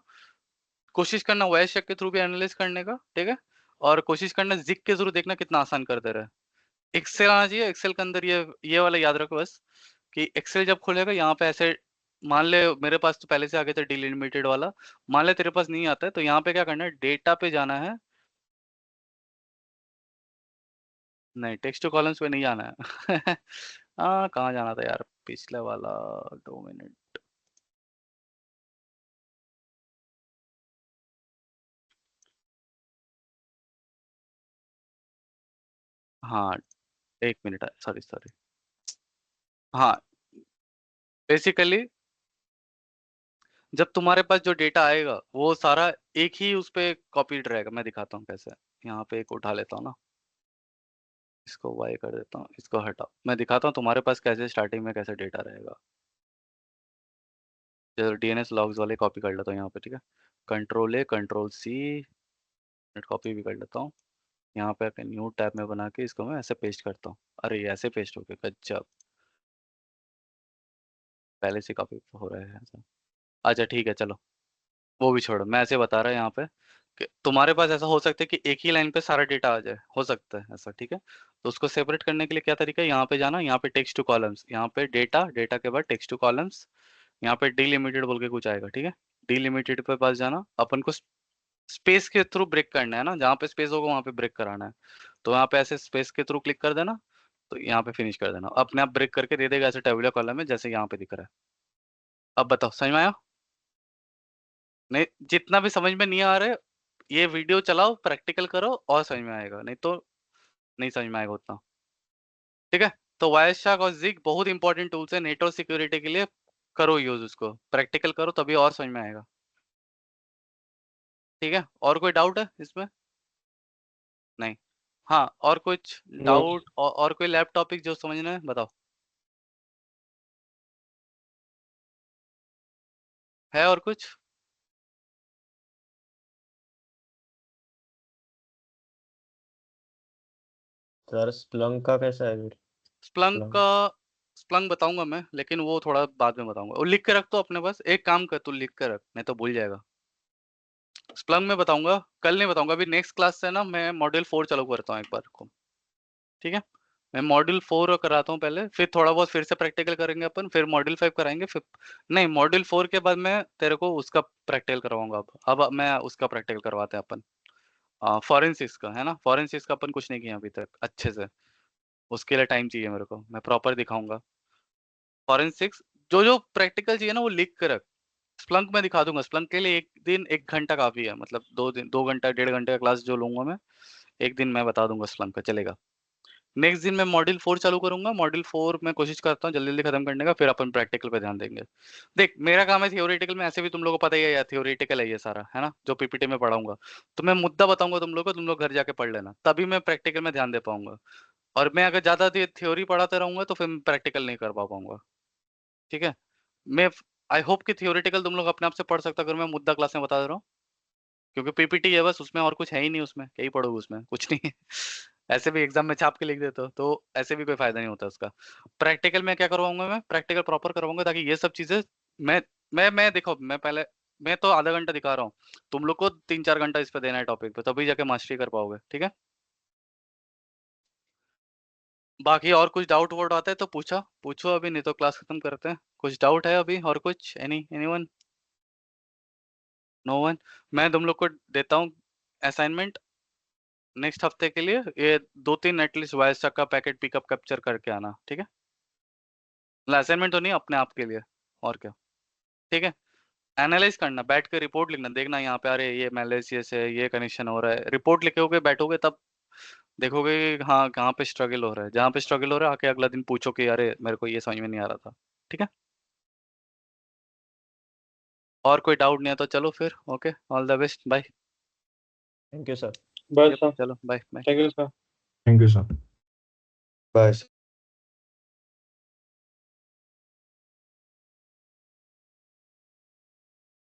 [SPEAKER 1] कोशिश करना वायरशेक के थ्रू भी एनालाइज करने का, ठीक है। और कोशिश करना जिक के थ्रू, देखना कितना आसान कर दे रहा है। एक्सेल आना चाहिए, एक्सेल के अंदर ये वाला याद रखो बस, कि एक्सेल जब खोलेगा यहाँ पे ऐसे, मान ले मेरे पास तो पहले से आ गया था डिलिमिटेड वाला, मान ले तेरे पास नहीं आता है, तो यहाँ पे क्या करना है, डेटा पे जाना है। नहीं टेक्स्ट टू कॉलम्स पे नहीं जाना है हाँ कहाँ जाना था यार, पिछले वाला, 2 मिनट। हाँ 1 मिनट, सॉरी सॉरी। हाँ बेसिकली जब तुम्हारे पास जो डेटा आएगा वो सारा एक ही उस पे कॉपीड रहेगा। मैं दिखाता हूँ कैसे। यहाँ पे एक उठा लेता हूँ ना, इसको वाई कर देता हूँ, इसको हटाओ, मैं दिखाता हूँ तुम्हारे पास कैसे स्टार्टिंग में कैसे डेटा रहेगा। जैसे DNS लॉग्स वाले कॉपी कर लेता हूँ यहाँ पे, ठीक है। Ctrl+A Ctrl+C, नेट कॉपी भी कर लेता हूँ। यहाँ पे आके न्यू टैब में बना के इसको मैं ऐसे पेस्ट करता हूँ। अरे ये ऐसे पेस्ट हो गया, गजब, पहले से कॉपी हो रहा है ऐसा। अच्छा ठीक है चलो, वो भी छोड़ो, मैं ऐसे बता रहा हूँ यहाँ पे कि तुम्हारे पास ऐसा हो सकता है कि एक ही लाइन पे सारा डेटा आ जाए, हो सकता है ऐसा, ठीक है। तो उसको सेपरेट करने के लिए क्या तरीका है, यहाँ पे जाना, यहाँ पे टेक्स्ट टू कॉलम्स, यहाँ पे डेटा, डेटा के बाद टेक्स्ट टू कॉलम्स, यहाँ पे डिलिमिटेड बोल के कुछ आएगा, ठीक है। डिलिमिटेड पे पास जाना, अपन को स्पेस के थ्रू ब्रेक करना है ना, जहाँ पे स्पेस होगा वहाँ पे ब्रेक कराना है। तो यहाँ पे ऐसे स्पेस के थ्रू क्लिक कर देना, तो यहाँ पे फिनिश कर देना, अपने आप ब्रेक करके दे देगा ऐसे टेबुलर कॉलम में, जैसे यहाँ पे दिख रहा है। अब बताओ समझ में आया? नहीं जितना भी समझ में नहीं आ रहा है, ये वीडियो चलाओ, प्रैक्टिकल करो और समझ में आएगा, नहीं तो नहीं समझ में आएगा उतना, ठीक है। तो वायरशार्क और जिग बहुत इंपॉर्टेंट टूल्स है नेटवर्क सिक्योरिटी के लिए, करो यूज उसको, प्रैक्टिकल करो तभी और समझ में आएगा। ठीक है, और कोई डाउट है इसमें? नहीं। हाँ, और कुछ डाउट और कोई लैब टॉपिक जो समझना है बताओ। है और कुछ?
[SPEAKER 3] सर स्प्लंक का कैसा है फिर?
[SPEAKER 1] स्प्लंक बताऊंगा मैं, लेकिन वो थोड़ा बाद में बताऊंगा। वो लिख के रख तो अपने पास, एक काम कर तू लिख के रख, नहीं तो भूल जाएगा। स्प्लंक में बताऊंगा, कल नहीं बताऊंगा, अभी नेक्स्ट क्लास से ना मैं मॉड्यूल 4 चालू करता हूँ एक बार को। ठीक है, मैं मॉड्यूल 4 कराता हूँ पहले, फिर थोड़ा बहुत फिर से प्रैक्टिकल करेंगे अपन, फिर मॉड्यूल 5 कराएंगे, फिर नहीं मॉड्यूल 4 के बाद मैं तेरे को उसका प्रैक्टिकल करवाऊंगा। अब मैं उसका प्रैक्टिकल करवाते हैं अपन, फॉरेंसिक्स का है ना। फॉरेंसिक्स का अपन कुछ नहीं किया अभी तक अच्छे से, उसके लिए टाइम चाहिए मेरे को, मैं प्रॉपर दिखाऊंगा फॉरेंसिक्स। जो जो प्रैक्टिकल चाहिए ना वो लिख कर रख। स्प्लंक में दिखा दूंगा, स्प्लंक के लिए एक दिन 1 घंटा काफी है, मतलब 2 घंटा 1.5 घंटे का क्लास जो लूंगा मैं, एक दिन मैं बता दूंगा स्प्लंक का, चलेगा। नेक्स्ट दिन मैं मॉड्यूल 4 चालू करूंगा, मॉड्यूल 4 में कोशिश करता हूँ जल्दी जल्दी खत्म करने का, फिर अपन प्रैक्टिकल पे ध्यान देंगे। देख मेरा काम है थियोरेटिकल में, ऐसे भी तुम लोगों को पता ही है यार, थियोरेटिकल है ये सारा है ना, जो पीपीटी में पढ़ाऊंगा। तो मैं मुद्दा बताऊंगा तुम लोग को, तुम लोग घर जाके पढ़ लेना, तभी मैं प्रैक्टिकल में ध्यान दे पाऊंगा। और मैं अगर ज्यादा थ्योरी पढ़ाते रहूंगा तो फिर मैं प्रैक्टिकल नहीं कर पाऊंगा। ठीक है, मैं आई होप कि थियोरेटिकल तुम लोग अपने आप से पढ़ सकते हो अगर मैं मुद्दा क्लास में बता दे रहा हूँ, क्योंकि पीपीटी है बस, उसमें और कुछ है ही नहीं, उसमें क्या ही पढ़ोगे, उसमें कुछ नहीं है। ऐसे भी एग्जाम में छाप के लिख देते हो तो ऐसे भी कोई फायदा नहीं होता उसका। प्रैक्टिकल में क्या करवाऊंगा, मैं प्रैक्टिकल प्रॉपर करवाऊंगा, ताकि ये सब चीजें मैं मैं देखो, मैं पहले मैं तो आधा घंटा दिखा रहा हूँ, तुम लोग को 3-4 घंटा इस पे देना है टॉपिक पे, तभी जाके मास्टरी कर पाओगे। ठीक है, बाकी और कुछ डाउट वाउट आता है तो पूछो अभी, नहीं तो क्लास खत्म करते हैं। कुछ डाउट है अभी और कुछ? एनीवन? No one? मैं तुम लोग को देता हूँ असाइनमेंट नेक्स्ट हफ्ते के लिए, ये 2-3 एटलीस्ट वायस का पैकेट पिकअप कैप्चर करके आना। ठीक है, मतलब असाइनमेंट तो नहीं, अपने आप के लिए, और क्या। ठीक है, एनालाइज करना, बैठ के रिपोर्ट लिखना, देखना यहाँ पे अरे ये मैलेशियस है, ये कनेक्शन हो रहा है, रिपोर्ट लिखोगे बैठोगे तब देखोगे कि हाँ कहाँ पे स्ट्रगल हो रहा है, जहाँ पे स्ट्रगल हो रहा है आके अगला दिन पूछो कि अरे मेरे को ये समझ में नहीं आ रहा था। ठीक है, और कोई डाउट नहीं है तो चलो फिर, okay, all the best, bye.
[SPEAKER 3] Thank you sir.
[SPEAKER 7] Bye, sir.
[SPEAKER 1] चलो bye bye.
[SPEAKER 7] Thank you, sir.
[SPEAKER 5] Thank you, sir.
[SPEAKER 6] Bye.